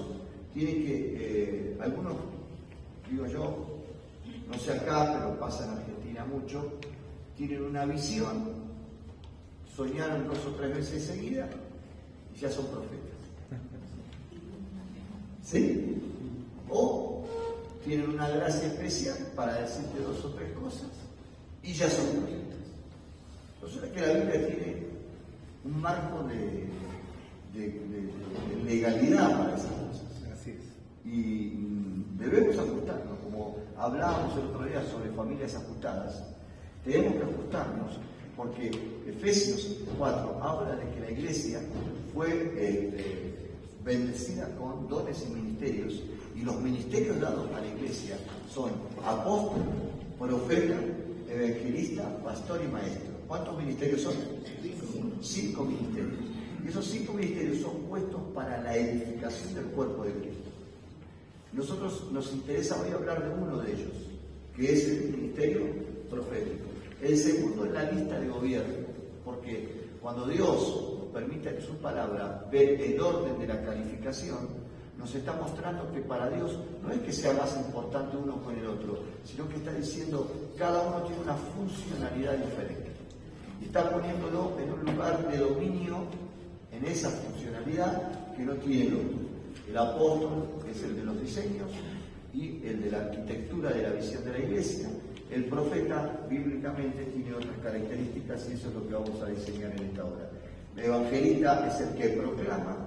tienen que, algunos, digo yo, no sé acá, pero pasa en Argentina mucho, tienen una visión, soñaron 2 o 3 veces seguidas y ya son profetas. ¿Sí? O tienen una gracia especial para decirte 2 o 3 cosas y ya son profetas. Resulta que la Biblia tiene un marco de legalidad para esas cosas. Así es. Y debemos ajustarnos, como hablábamos el otro día sobre familias ajustadas. Tenemos que ajustarnos porque Efesios 4 habla de que la iglesia fue bendecida con dones y ministerios, y los ministerios dados a la iglesia son apóstol, profeta, evangelista, pastor y maestro. ¿Cuántos ministerios son? 5 ministerios. Y esos 5 ministerios son puestos para la edificación del cuerpo de Cristo. Nosotros nos interesa hoy hablar de uno de ellos, que es el ministerio profético. El segundo es la lista de gobierno, porque cuando Dios nos permite en su palabra ver el orden de la calificación, nos está mostrando que para Dios no es que sea más importante uno con el otro, sino que está diciendo cada uno tiene una funcionalidad diferente. Y está poniéndolo en un lugar de dominio en esa funcionalidad que no tiene el otro. El apóstol es el de los diseños y el de la arquitectura de la visión de la iglesia. El profeta, bíblicamente, tiene otras características y eso es lo que vamos a diseñar en esta hora. El evangelista es el que proclama,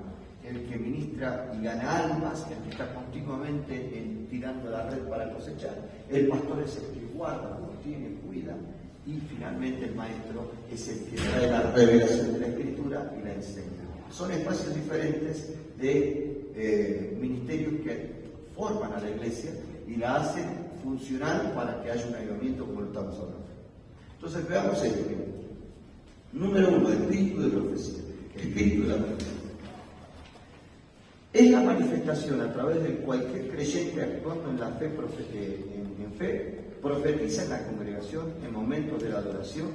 el que ministra y gana almas, el que está continuamente tirando la red para cosechar. El pastor es el que guarda, contiene, cuida. Y finalmente el maestro es el que trae la revelación de la Escritura y la enseña. Son espacios diferentes de ministerios que forman a la iglesia y la hacen funcional para que haya un avivamiento como lo estamos hablando. Entonces veamos esto. Número 1, espíritu de profecía. Espíritu de la profecía. Es la manifestación a través de cualquier creyente actuando en la fe, profetiza en la congregación en momentos de la adoración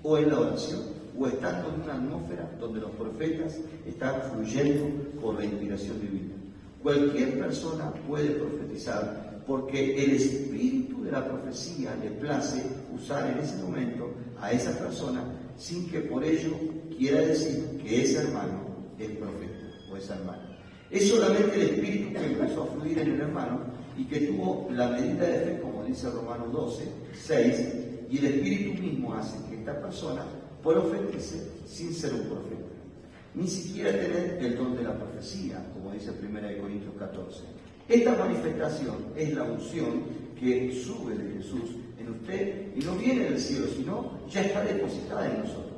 o en la oración o estando en una atmósfera donde los profetas están fluyendo por la inspiración divina. Cualquier persona puede profetizar porque el espíritu de la profecía le place usar en ese momento a esa persona sin que por ello quiera decir que ese hermano es profeta o esa hermana. Es solamente el espíritu que empezó a fluir en el hermano y que tuvo la medida de fe, como dice Romanos 12, 6, y el espíritu mismo hace que esta persona profetice sin ser un profeta, ni siquiera tener el don de la profecía, como dice 1 Corintios 14. Esta manifestación es la unción que sube de Jesús en usted y no viene del cielo, sino ya está depositada en nosotros.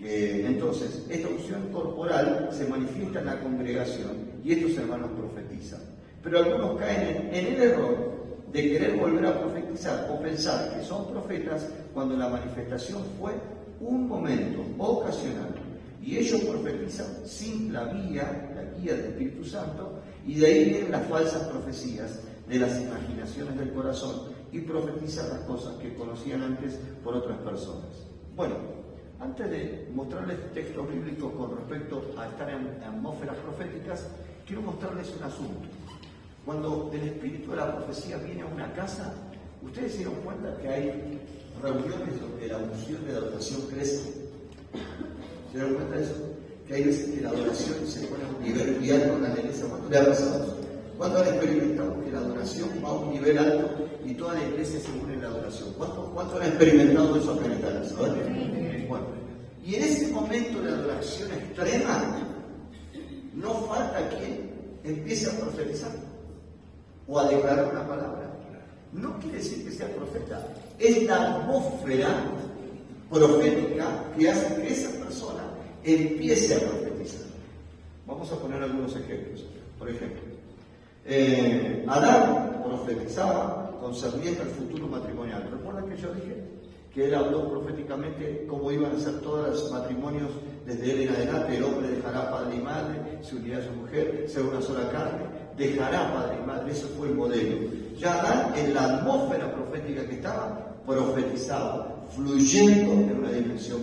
Entonces, esta unción corporal se manifiesta en la congregación y estos hermanos profetizan. Pero algunos caen en el error de querer volver a profetizar o pensar que son profetas cuando la manifestación fue un momento ocasional Y ellos profetizan sin la guía del Espíritu Santo, y de ahí vienen las falsas profecías de las imaginaciones del corazón y profetizan las cosas que conocían antes por otras personas. Bueno, antes de mostrarles textos bíblicos con respecto a estar en atmósferas proféticas, quiero mostrarles un asunto. Cuando el espíritu de la profecía viene a una casa, ¿ustedes se dieron cuenta que hay reuniones donde la unción de la adoración crece? ¿Se dieron cuenta de eso? Que hay veces que la adoración se pone a un nivel muy alto en la iglesia. ¿Cuánto le ha pasado eso? ¿Cuánto han experimentado que la adoración va a un nivel alto y toda la iglesia se une en la adoración? ¿Cuánto han experimentado eso acá en esta casa? Bueno, y en ese momento de adoración extrema, no falta quien empiece a profetizar o a declarar una palabra. No quiere decir que sea profeta, es la atmósfera profética que hace que esa persona empiece a profetizar. Vamos a poner algunos ejemplos. Por ejemplo, Adán profetizaba concerniente al futuro matrimonial. ¿Recuerdan que yo dije que él habló proféticamente cómo iban a ser todos los matrimonios desde él en adelante? El hombre dejará padre y madre, se unirá a su mujer, será una sola carne, dejará padre y madre. Eso fue el modelo. Ya Adán, en la atmósfera profética que estaba, profetizaba, fluyendo en una dimensión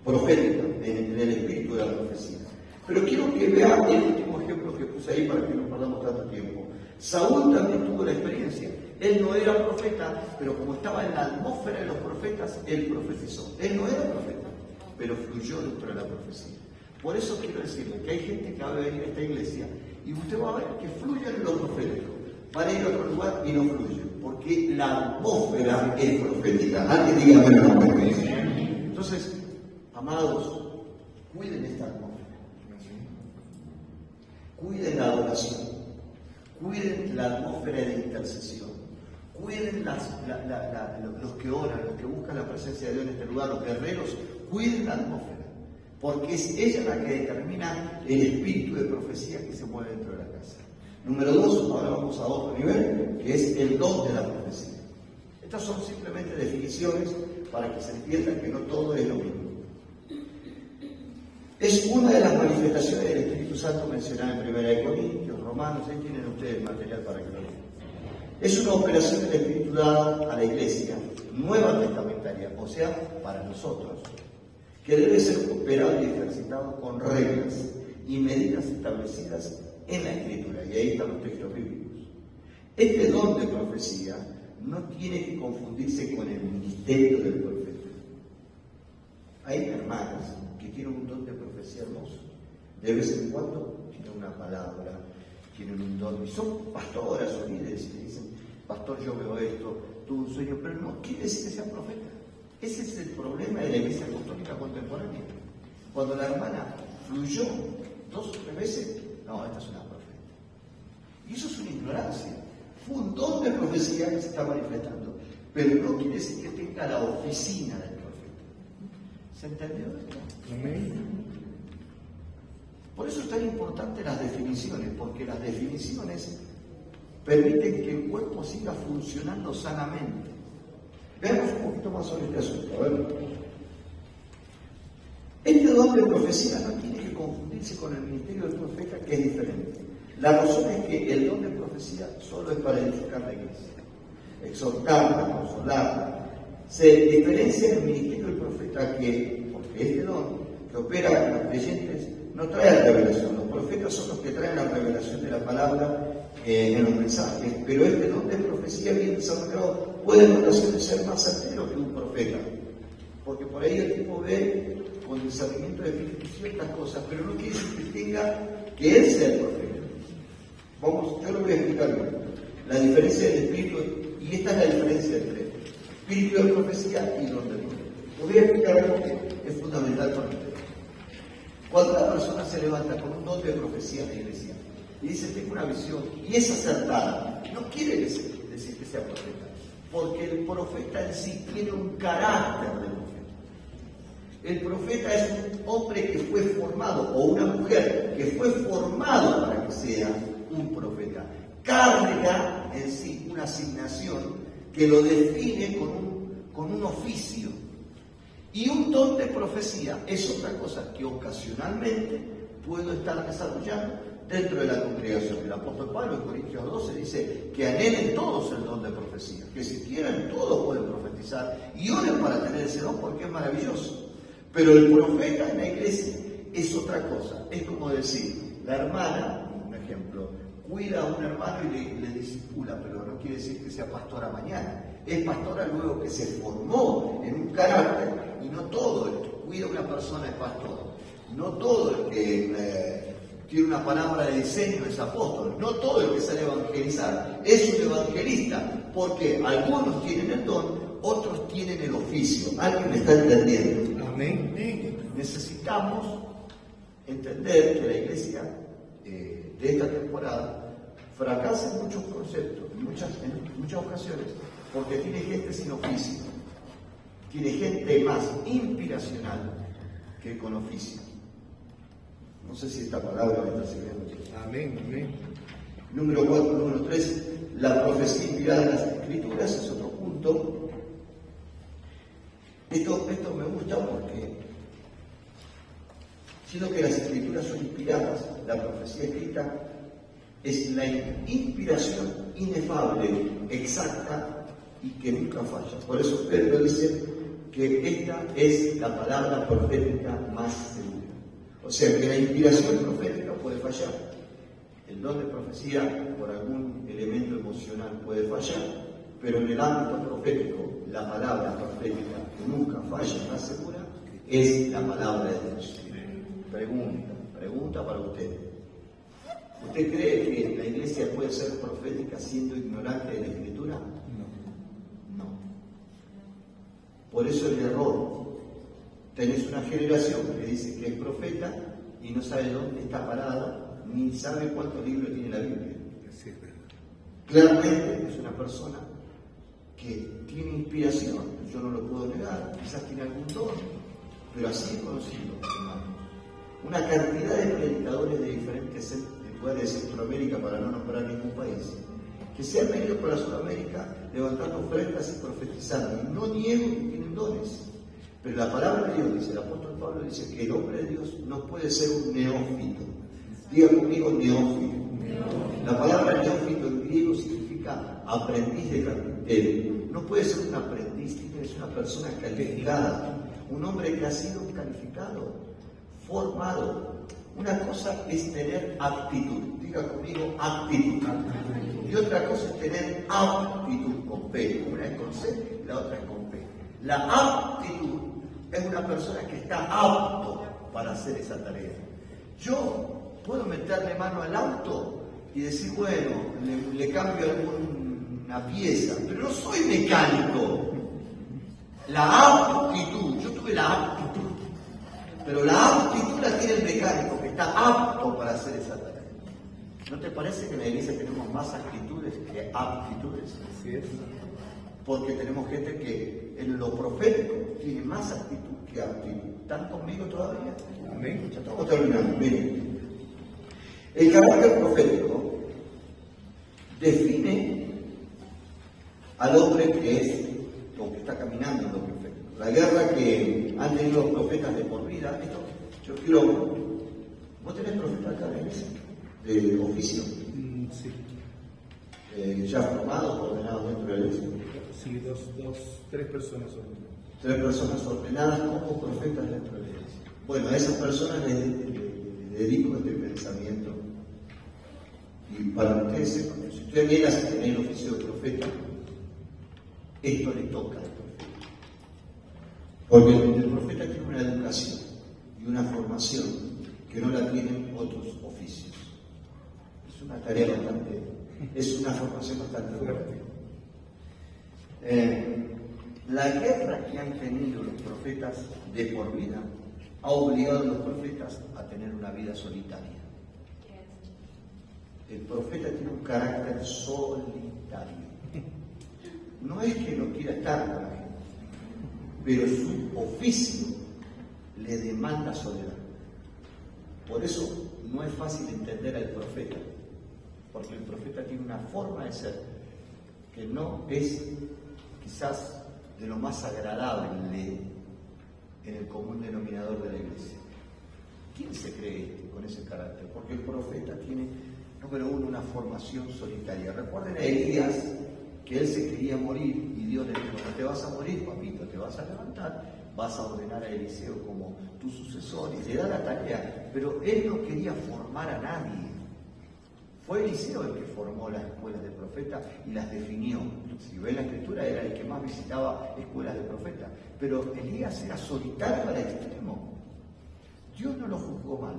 profética, en el espíritu de la profecía. Pero quiero que vean el último ejemplo que puse ahí para que no perdamos tanto tiempo. Saúl también tuvo la experiencia. Él no era profeta, pero como estaba en la atmósfera de los profetas, él profetizó. Él no era profeta, pero fluyó dentro de la profecía. Por eso quiero decirle que hay gente que va a venir a esta iglesia y usted va a ver que fluye en lo profético. Van a ir a otro lugar y no fluye, porque la atmósfera es profética. Alguien diga amén. Entonces, amados, cuiden esta atmósfera. Cuiden la adoración. Cuiden la atmósfera de intercesión. Cuiden los que oran, los que buscan la presencia de Dios en este lugar, los guerreros. Cuiden la atmósfera. Porque es ella la que determina el espíritu de profecía que se mueve dentro de la casa. Número 2, ahora vamos a otro nivel, que es el don de la profecía. Estas son simplemente definiciones para que se entienda que no todo es lo mismo. Es una de las manifestaciones del Espíritu Santo mencionada en 1 Corintios, Romanos, ahí tienen ustedes material para que lo lean. Es una operación del Espíritu dada a la Iglesia, nueva testamentaria, o sea, para nosotros, que debe ser operado y ejercitado con reglas y medidas establecidas en la Escritura, y ahí están los textos bíblicos. Este don de profecía no tiene que confundirse con el ministerio del profeta. Hay hermanas que tienen un don de profecía hermoso. De vez en cuando tienen una palabra, tienen un don, y son pastoras o líderes, y le dicen, pastor, yo veo esto, tuve un sueño, pero no quiere decir que sea profeta. Ese es el problema de la Iglesia Apostólica contemporánea. Cuando la hermana fluyó 2 o 3 veces, no, esta es una profeta. Y eso es una ignorancia. Fue un don de profecía que se está manifestando, pero no quiere decir que tenga la oficina del profeta. ¿Se entendió esto? Amén. Por eso es tan importante las definiciones, porque las definiciones permiten que el cuerpo siga funcionando sanamente. Veamos un poquito más sobre este asunto. A ver. Este don de profecía no tiene que confundirse con el ministerio del profeta, que es diferente. La razón es que el don de profecía solo es para edificar la iglesia, exhortarla, consolarla. Se diferencia del ministerio del profeta porque este don que opera en los creyentes no trae revelación. Los profetas son los que traen la revelación de la palabra en los mensajes, pero este don de profecía bien desarrollado puede en ocasiones ser más certero que un profeta, porque por ahí el tipo ve con discernimiento de espíritu ciertas cosas, pero no quiere decir que él sea el profeta. Vamos, yo lo voy a explicar bien. La diferencia del espíritu, y esta es la diferencia entre espíritu de profecía y don de profeta. Os voy a explicar algo que es fundamental para ustedes. Cuando una persona se levanta con un don de profecía en la iglesia y dice, tengo una visión, y es acertada, no quiere decir que sea profeta, porque el profeta en sí tiene un carácter de profeta. El profeta es un hombre que fue formado, o una mujer que fue formado para que sea un profeta. Carga en sí una asignación que lo define con un oficio. Y un don de profecía es otra cosa que ocasionalmente puedo estar desarrollando dentro de la congregación. El apóstol Pablo en Corintios 12 dice que anhelen todos el don de profecía, que si quieren todos pueden profetizar y oren para tener ese don porque es maravilloso. Pero el profeta en la iglesia es otra cosa. Es como decir, la hermana, un ejemplo, cuida a un hermano y le discipula, pero no quiere decir que sea pastora mañana. Es pastora luego que se formó en un carácter, y no todo el que cuida a una persona es pastor. No todo el que tiene una palabra de diseño es apóstol. No todo el que sale a evangelizar es un evangelista, porque algunos tienen el don, otros tienen el oficio. ¿Alguien me está entendiendo? Amén. Necesitamos entender que la iglesia de esta temporada fracasa en muchos conceptos, en muchas ocasiones, porque tiene gente sin oficio, tiene gente más inspiracional que con oficio. No sé si esta palabra me está sirviendo. Amén. Amén. Número 4, número 3, la profecía inspirada en las Escrituras es otro punto. Esto me gusta porque, siendo que las Escrituras son inspiradas, la profecía escrita es la inspiración inefable, exacta y que nunca falla. Por eso Pedro dice que esta es la palabra profética más segura. O sea que la inspiración profética puede fallar. El don de profecía por algún elemento emocional puede fallar, pero en el ámbito profético, la palabra profética que nunca falla, más segura, es la palabra de Dios. Pregunta para usted. ¿Usted cree que la iglesia puede ser profética siendo ignorante de la Escritura? No. Por eso el error. Tenés una generación que dice que es profeta y no sabe dónde está parada, ni sabe cuántos libros tiene la Biblia. Sí, es verdad. Claramente es una persona que tiene inspiración, yo no lo puedo negar, quizás tiene algún don, pero así he conocido, hermanos, una cantidad de predicadores de diferentes lugares de Centroamérica, para no nombrar ningún país, que se han venido para Sudamérica levantando ofrendas y profetizando, y no niego que tienen dones. Pero la palabra de Dios, dice el apóstol Pablo, dice que el hombre de Dios no puede ser un neófito. Diga conmigo neófito. La palabra neófito en griego significa aprendiz de carpintero. No puede ser un aprendiz, tiene que ser una persona calificada, un hombre que ha sido calificado, formado. Una cosa es tener actitud, diga conmigo actitud. Y otra cosa es tener aptitud con P. Una es con C y la otra es con P. La aptitud es una persona que está apto para hacer esa tarea. Yo puedo meterle mano al auto y decir, bueno, le cambio alguna pieza, pero no soy mecánico. La aptitud, yo tuve la aptitud, pero la aptitud la tiene el mecánico, que está apto para hacer esa tarea. ¿No te parece que en la iglesia tenemos más actitudes que aptitudes? Así es. Porque tenemos gente que en lo profético tiene más actitud que aptitud. ¿Están conmigo todavía? Amén. Ya estamos terminando. Miren, el carácter profético define al hombre que es o que está caminando en lo profético. La guerra que han tenido los profetas de por vida, esto yo quiero. ¿Vos tenés profeta acá en la iglesia? De oficio. Sí. Ya formados, ordenados dentro de la iglesia. Sí, tres personas son. 3 personas ordenadas como profetas dentro de la iglesia. Bueno, a esas personas les dedico este pensamiento. Y para ustedes sepan que si usted viene a tener el oficio de profeta, esto le toca al profeta. Porque el profeta tiene una educación y una formación que no la tienen otros oficios. Es una tarea bastante, es una formación bastante fuerte. La guerra que han tenido los profetas de por vida ha obligado a los profetas a tener una vida solitaria. El profeta tiene un carácter solitario. No es que no quiera estar con la gente, pero su oficio le demanda soledad. Por eso no es fácil entender al profeta, porque el profeta tiene una forma de ser que no es quizás de lo más agradable en el común denominador de la iglesia. ¿Quién se cree con ese carácter? Porque el profeta tiene, número uno, una formación solitaria. Recuerden a Elías, que él se quería morir y Dios le dijo: no te vas a morir, papito, te vas a levantar, vas a ordenar a Eliseo como tu sucesor, y le da la tarea. Pero él no quería formar a nadie. Fue Eliseo el que formó las escuelas de profeta y las definió. Si ven la escritura, era el que más visitaba escuelas de profeta. Pero Elías era solitario al extremo. Dios no lo juzgó mal,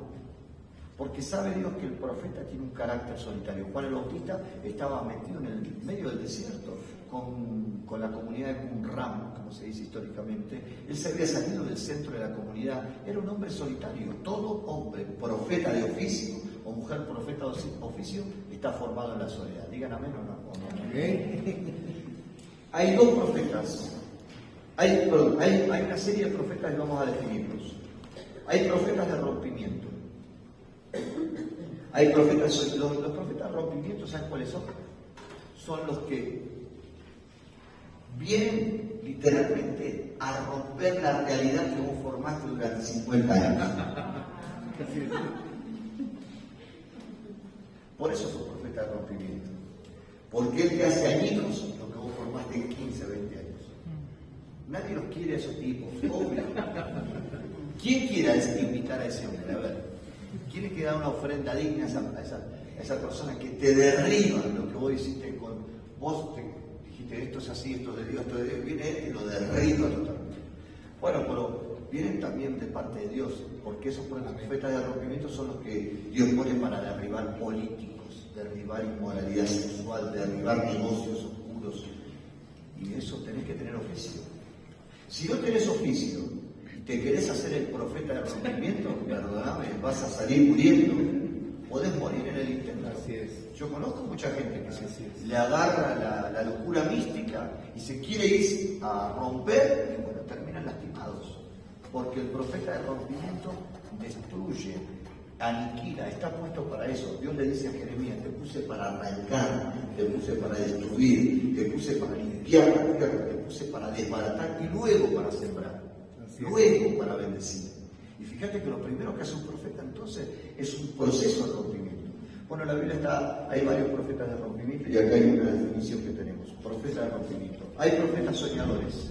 porque sabe Dios que el profeta tiene un carácter solitario. Juan el Bautista estaba metido en el medio del desierto con la comunidad de Qumran, como se dice históricamente. Él se había salido del centro de la comunidad. Era un hombre solitario. Todo hombre profeta de oficio o mujer profeta de oficio está formado en la soledad. Digan amén o no. Amén. Hay dos profetas. Hay una serie de profetas y vamos a definirlos. Hay profetas de rompimiento. Hay profetas, los profetas de rompimiento, ¿saben cuáles son? Son los que vienen literalmente a romper la realidad que vos formaste durante 50 años. Por eso son profetas de rompimiento. Porque él te hace añitos lo que vos formaste en 15, 20 años. Nadie los quiere a esos tipos, obvio. ¿Quién quiere invitar a ese hombre? A ver, ¿quién le quiere dar una ofrenda digna a esa persona que te derriba lo que vos hiciste con vos? Te dijiste: esto es así, esto es de Dios, esto es de Dios. Viene él y lo derriba totalmente. Bueno, pero vienen también de parte de Dios, porque esos profetas de rompimiento son los que Dios pone para derribar políticos, derribar inmoralidad sexual, derribar negocios oscuros. Y eso tenés que tener oficio. Si no tenés oficio y te querés hacer el profeta de rompimiento, perdóname, vas a salir muriendo. Podés morir en el intento. Así es. Yo conozco mucha gente que Así es. le agarra la locura mística y se quiere ir a romper y bueno, terminan lastimados. Porque el profeta de rompimiento destruye, aniquila, está puesto para eso. Dios le dice a Jeremías: te puse para arrancar, te puse para destruir, te puse para limpiar la tierra, te puse para desbaratar y luego para sembrar, luego para bendecir. Y fíjate que lo primero que hace un profeta entonces es un proceso de rompimiento. Bueno, en la Biblia hay varios profetas de rompimiento y acá hay una definición que tenemos: profeta de rompimiento. Hay profetas soñadores.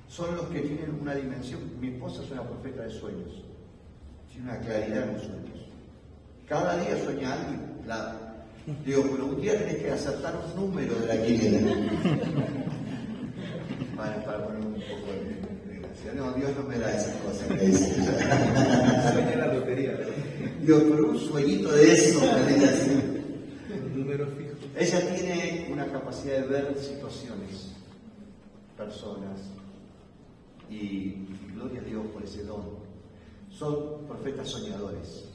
Son los que tienen una dimensión. Mi esposa es una profeta de sueños. Tiene una claridad en los sueños. Cada día sueña algo. Digo, pero un día tenés que acertar un número de la quiniela. Para poner un poco de gracia. No, Dios no me da esas cosas que dice. Sueña la lotería. Digo, pero un sueñito de eso, Un número fijo. Ella tiene una capacidad de ver situaciones, personas, y gloria a Dios por ese don. Son profetas soñadores.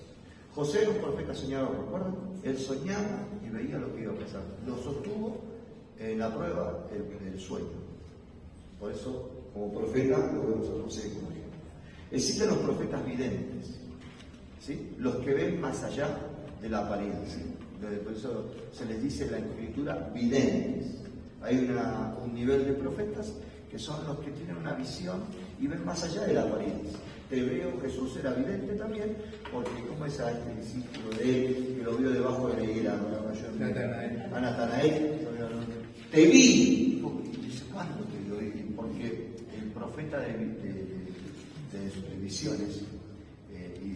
José era un profeta soñador, ¿recuerdan? Él soñaba y veía lo que iba a pasar. Lo sostuvo en la prueba el sueño. Por eso, como profeta, lo vemos a José como ejemplo. Existen los profetas videntes, ¿sí? Los que ven más allá de la apariencia. Por eso se les dice en la Escritura videntes. Hay un nivel de profetas que son los que tienen una visión y ven más allá de la apariencia. Jesús era vidente también, porque como es a este discípulo de él, que lo vio debajo de la higuera, a Natanael, te vi. Y dice: ¿cuándo te vio? Porque el profeta de visiones, y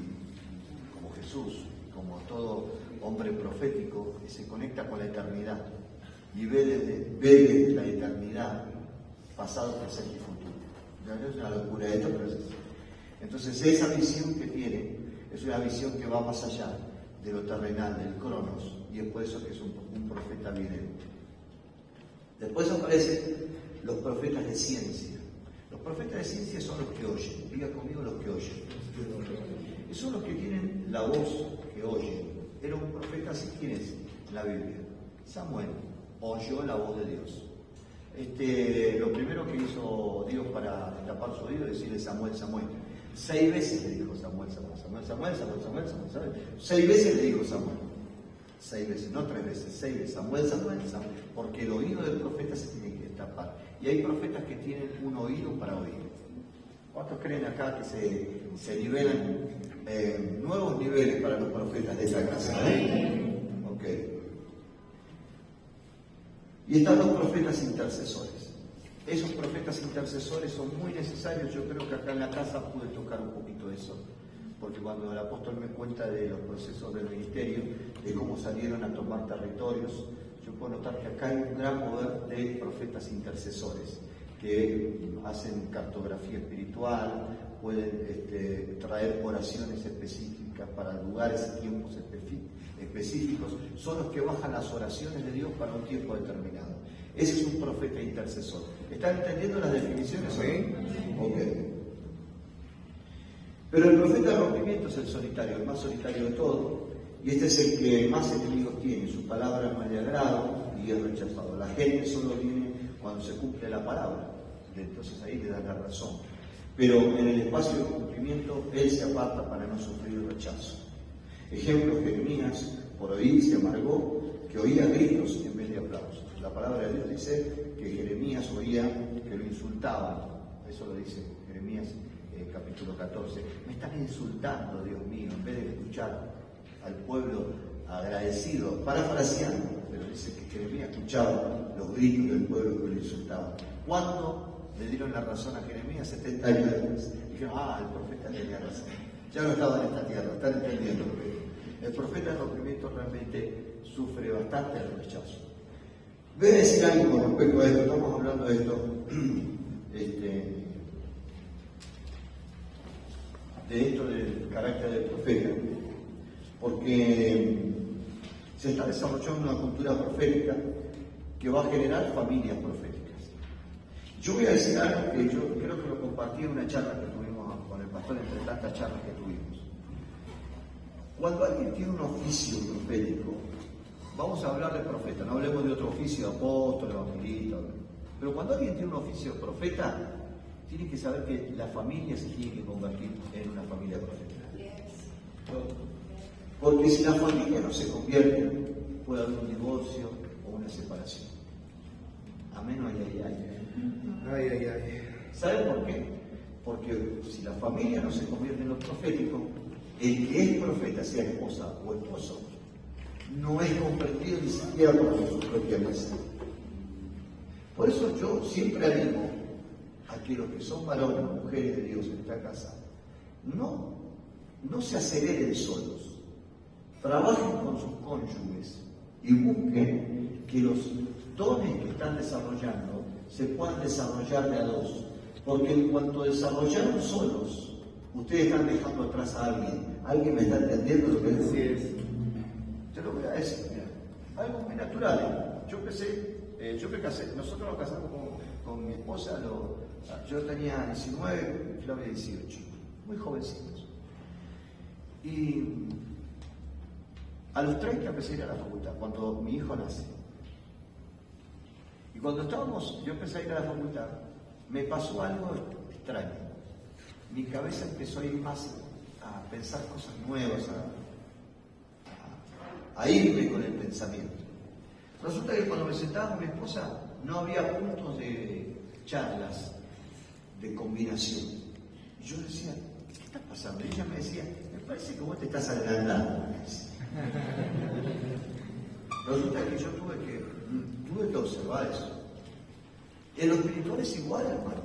como Jesús, como todo hombre profético, se conecta con la eternidad y ve desde la eternidad pasado, presente y futuro. Ya es una locura esto, pero es así. Entonces esa visión que tiene es una visión que va más allá de lo terrenal, del cronos, y es por eso que es un profeta vidente. Después aparecen los profetas de ciencia. Los profetas de ciencia son los que oyen. Diga conmigo: los que oyen. Y son los que tienen la voz que oyen. Era un profeta así. ¿Quién es en la Biblia? Samuel oyó la voz de Dios. Lo primero que hizo Dios para tapar su oído es decirle: Samuel, Samuel. 6 veces le dijo Samuel, Samuel, Samuel, Samuel, Samuel, Samuel, Samuel, Samuel. 6 veces le dijo Samuel. 6 veces, no 3 veces, 6 veces. Samuel, Samuel, Samuel. Porque el oído del profeta se tiene que tapar. Y hay profetas que tienen un oído para oír. ¿Cuántos creen acá que se nivelan nuevos niveles para los profetas de esta casa? Ok. Y están los profetas intercesores. Esos profetas intercesores son muy necesarios. Yo creo que acá en la casa pude tocar un poquito eso, porque cuando el apóstol me cuenta de los procesos del ministerio, de cómo salieron a tomar territorios, yo puedo notar que acá hay un gran poder de profetas intercesores que hacen cartografía espiritual, pueden traer oraciones específicas para lugares y tiempos específicos, son los que bajan las oraciones de Dios para un tiempo determinado. Ese es un profeta intercesor. ¿Están entendiendo las definiciones? Sí. Ok. Pero el profeta de rompimiento es el solitario, el más solitario de todos, y este es el que más enemigos tiene. Su palabra es más de agrado y es rechazado. La gente solo viene cuando se cumple la palabra, entonces ahí le dan la razón. Pero en el espacio de cumplimiento, él se aparta para no sufrir el rechazo. Ejemplo, Jeremías, por oír se amargó, que oía gritos en vez de aplausos. La palabra de Dios dice que Jeremías oía que lo insultaban. Eso lo dice Jeremías capítulo 14. Me están insultando, Dios mío, en vez de escuchar al pueblo agradecido, parafraseando, pero dice que Jeremías escuchaba los gritos del pueblo que lo insultaba. ¿Cuándo le dieron la razón a Jeremías? 70 años después. Dijeron, el profeta tenía razón. Ya no estaba en esta tierra, están entendiendo que el profeta de rompimiento realmente sufre bastante el rechazo. Voy a decir algo con respecto a esto, estamos hablando de esto, de esto del carácter del profeta, porque se está desarrollando una cultura profética que va a generar familias proféticas. Yo voy a decir algo que yo creo que lo compartí en una charla que tuvimos con el pastor, entre tantas charlas que tuvimos. Cuando alguien tiene un oficio profético, vamos a hablar de profeta, no hablemos de otro oficio, de apóstol, evangelista, pero cuando alguien tiene un oficio de profeta, tiene que saber que la familia se tiene que convertir en una familia profética. Porque si la familia no se convierte, puede haber un divorcio o una separación. Amén o ay. ¿Saben por qué? Porque si la familia no se convierte en lo profético, el que es profeta, sea esposa o esposo, no es comprendido ni siquiera por su propia mesa. Por eso yo siempre animo a que los que son varones o mujeres de Dios en esta casa no se aceleren solos, trabajen con sus cónyuges y busquen que los dones que están desarrollando se puedan desarrollar de a dos, porque en cuanto desarrollaron solos, ustedes están dejando atrás a alguien me está entendiendo lo que es. Así es. Te lo voy a decir, mira, algo muy natural. Yo me casé, nosotros nos casamos con mi esposa, yo tenía 19, Flavia 18, muy jovencitos. Y a los 30 empecé a ir a la facultad, cuando mi hijo nace. Y cuando yo empecé a ir a la facultad, me pasó algo extraño. Mi cabeza empezó a ir más a pensar cosas nuevas, a irme con el pensamiento. Resulta que cuando me sentaba con mi esposa no había puntos de charlas, de combinación. Y yo decía, ¿qué está pasando? Y ella me decía, me parece que vos te estás adelantando. Resulta que yo tuve que observar eso. En lo espiritual es igual, hermanos.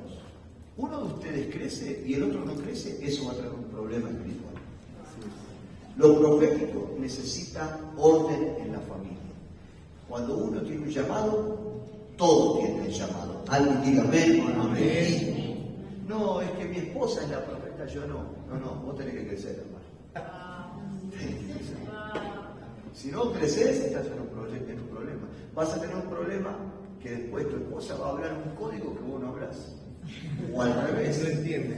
Uno de ustedes crece y el otro no crece, eso va a traer un problema espiritual. Lo profético necesita orden en la familia. Cuando uno tiene un llamado, todos tienen el llamado. Alguien diga amén o no amén. No, es que mi esposa es la profeta, yo no. No, vos tenés que crecer, hermano. Si no creces, estás en un problema. Vas a tener un problema que después tu esposa va a hablar un código que vos no hablas. O al revés. No entiende.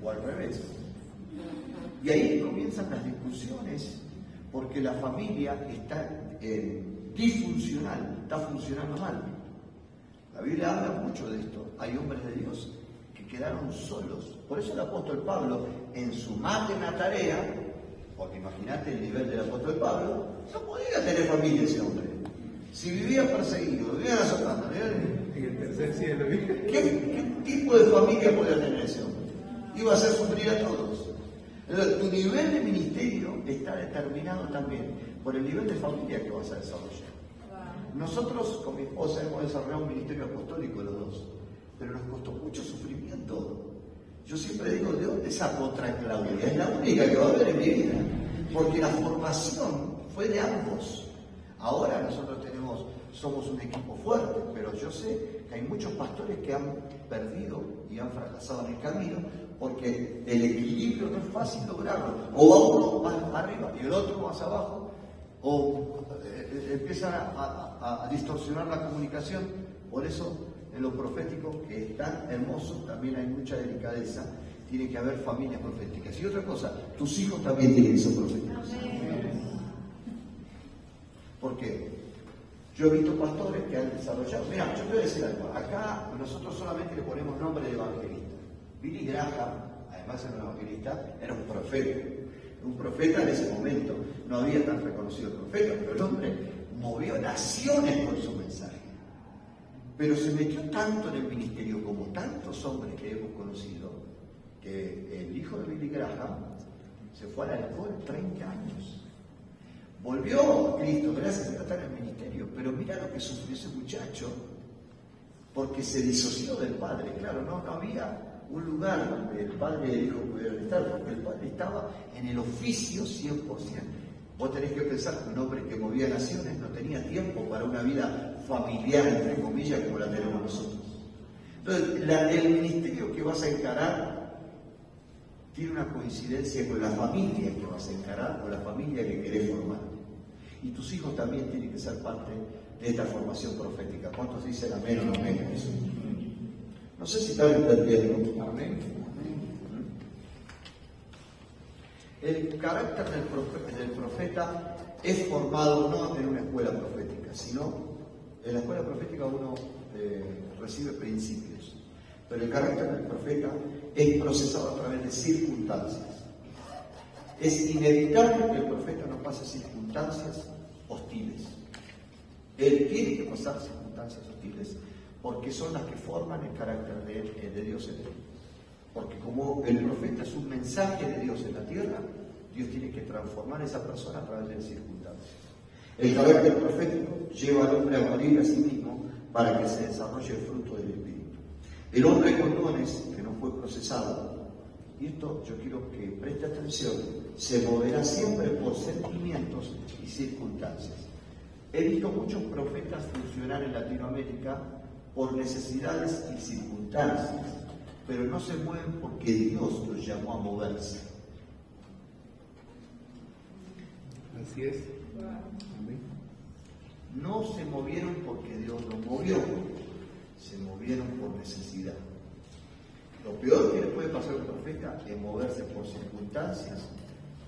O al revés. Y ahí comienzan las discusiones, porque la familia está disfuncional, está funcionando mal. La Biblia habla mucho de esto. Hay hombres de Dios que quedaron solos. Por eso el apóstol Pablo, en su magna tarea, porque imagínate el nivel del apóstol Pablo, no podía tener familia ese hombre. Si vivían perseguidos, vivían azotando, En el tercer cielo. ¿qué tipo de familia podía tener ese hombre? Iba a hacer sufrir a todos. Entonces, tu nivel de ministerio está determinado también por el nivel de familia que vas a desarrollar. Nosotros con mi esposa hemos desarrollado un ministerio apostólico los dos, pero nos costó mucho sufrimiento. Yo siempre digo, ¿de dónde saco otra Claudia? Es la única que va a haber en mi vida, porque la formación fue de ambos. Ahora nosotros somos un equipo fuerte, pero yo sé que hay muchos pastores que han perdido y han fracasado en el camino, porque el equilibrio no es fácil lograrlo. O va uno más arriba y el otro más abajo, o empiezan a distorsionar la comunicación. Por eso, en lo profético, que es tan hermoso, también hay mucha delicadeza. Tiene que haber familias proféticas. Y otra cosa, tus hijos también tienen que ser proféticos. ¿Por qué? Yo he visto pastores que han desarrollado. Mira, yo te voy a decir algo. Acá nosotros solamente le ponemos nombre de evangelista. Billy Graham, además de un evangelista, era un profeta. Un profeta en ese momento. No había tan reconocido profeta, pero el hombre movió naciones con su mensaje. Pero se metió tanto en el ministerio como tantos hombres que hemos conocido, que el hijo de Billy Graham se fue al alcohol 30 años. Volvió a Cristo, gracias a estar en el ministerio, pero mira lo que sufrió ese muchacho, porque se disoció del padre. Claro, no había un lugar donde el padre y el hijo pudieran estar, porque el padre estaba en el oficio 100%. Vos tenés que pensar que un hombre que movía naciones no tenía tiempo para una vida familiar, entre comillas, como la tenemos nosotros. Entonces, el ministerio que vas a encarar tiene una coincidencia con la familia que vas a encarar, con la familia que querés formar. Y tus hijos también tienen que ser parte de esta formación profética. ¿Cuántos dicen amén o no amén? No sé si están entendiendo. Amén. El carácter del profeta es formado no en una escuela profética, sino en la escuela profética uno recibe principios. Pero el carácter del profeta es procesado a través de circunstancias. Es inevitable que el profeta no pase circunstancias hostiles. Él tiene que pasar circunstancias hostiles porque son las que forman el carácter de Dios en él. Porque como el profeta es un mensaje de Dios en la tierra, Dios tiene que transformar a esa persona a través de circunstancias. El carácter profético lleva al hombre a morir a sí mismo para que se desarrolle el fruto del Espíritu. El hombre con dones que no fue procesado, y esto yo quiero que preste atención, se moverá siempre por sentimientos y circunstancias. He visto muchos profetas funcionar en Latinoamérica por necesidades y circunstancias, pero no se mueven porque Dios los llamó a moverse. Así es. Amén. No se movieron porque Dios los movió, se movieron por necesidad. Lo peor que le puede pasar a un profeta es moverse por circunstancias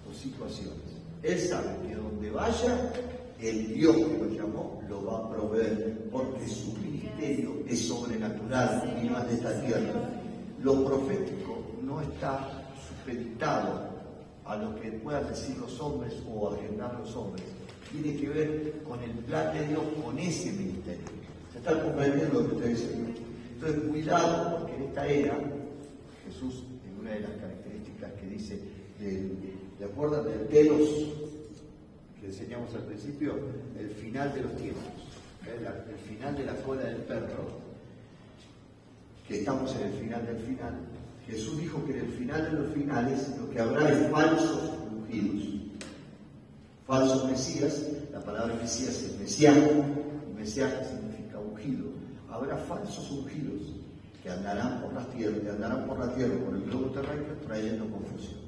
o situaciones. Él sabe que donde vaya, el Dios que lo llamó lo va a proveer, porque su ministerio es sobrenatural y no es de esta tierra. Lo profético no está supeditado a lo que puedan decir los hombres o agendar los hombres. Tiene que ver con el plan de Dios, con ese ministerio. ¿Se está comprendiendo lo que estoy diciendo? Entonces, cuidado, porque en esta era, Jesús, en una de las características que dice, ¿te acuerdan del telos que enseñamos al principio? El final de los tiempos, el final de la cola del perro, que estamos en el final del final. Jesús dijo que en el final de los finales lo que habrá es falsos ungidos. Falsos mesías, la palabra mesías es mesiánico, mesiánico significa ungido. Habrá falsos ungidos que andarán por la tierra, por el globo terráqueo, trayendo confusión.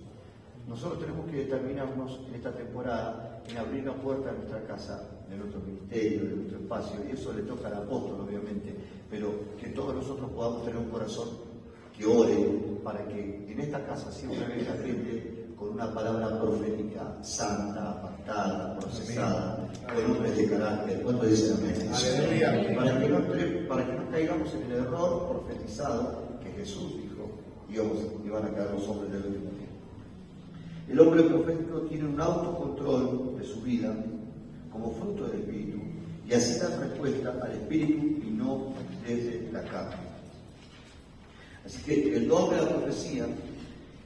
Nosotros tenemos que determinarnos en esta temporada en abrir la puerta de nuestra casa, de nuestro ministerio, de nuestro espacio, y eso le toca al apóstol, obviamente, pero que todos nosotros podamos tener un corazón que ore para que en esta casa siempre venga gente con una palabra profética, santa, apartada, procesada, con hombres de carácter. ¿Cuánto dicen amén? Aleluya. Para que no caigamos en el error profetizado que Jesús dijo, iban a caer los hombres del último tiempo. El hombre profético tiene un autocontrol de su vida como fruto del Espíritu y así dar respuesta al espíritu y no desde la carne. Así que el don de la profecía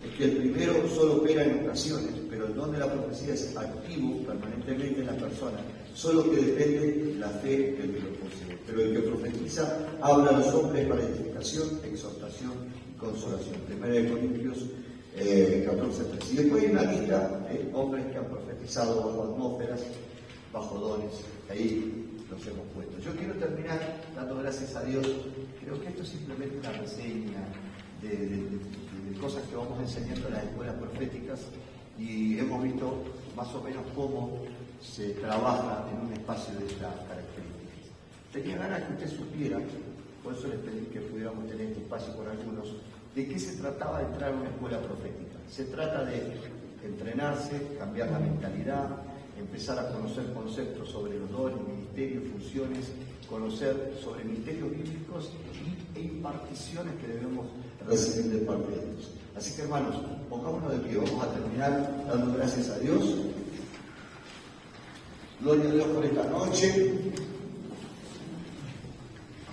es que el primero solo opera en ocasiones, pero el don de la profecía es activo permanentemente en la persona, solo que depende de la fe del que lo posee. Pero el que profetiza habla a los hombres para edificación, exhortación y consolación. 1 Corintios 14:3. Y después hay una lista de hombres que han profetizado bajo atmósferas, bajo dones. Ahí los hemos puesto. Yo quiero terminar dando gracias a Dios. Creo que esto es simplemente una reseña de cosas que vamos enseñando en las escuelas proféticas y hemos visto más o menos cómo se trabaja en un espacio de estas características. Tenía ganas que usted supiera, por eso les pedí que pudiéramos tener este espacio con algunos, de qué se trataba de entrar a una escuela profética. Se trata de entrenarse, cambiar la mentalidad, empezar a conocer conceptos sobre los dones, ministerios, funciones, conocer sobre misterios bíblicos e imparticiones que debemos recibir de parte de Dios. Así que hermanos, pongámonos de pie, vamos a terminar dando gracias a Dios. Gloria a Dios por esta noche.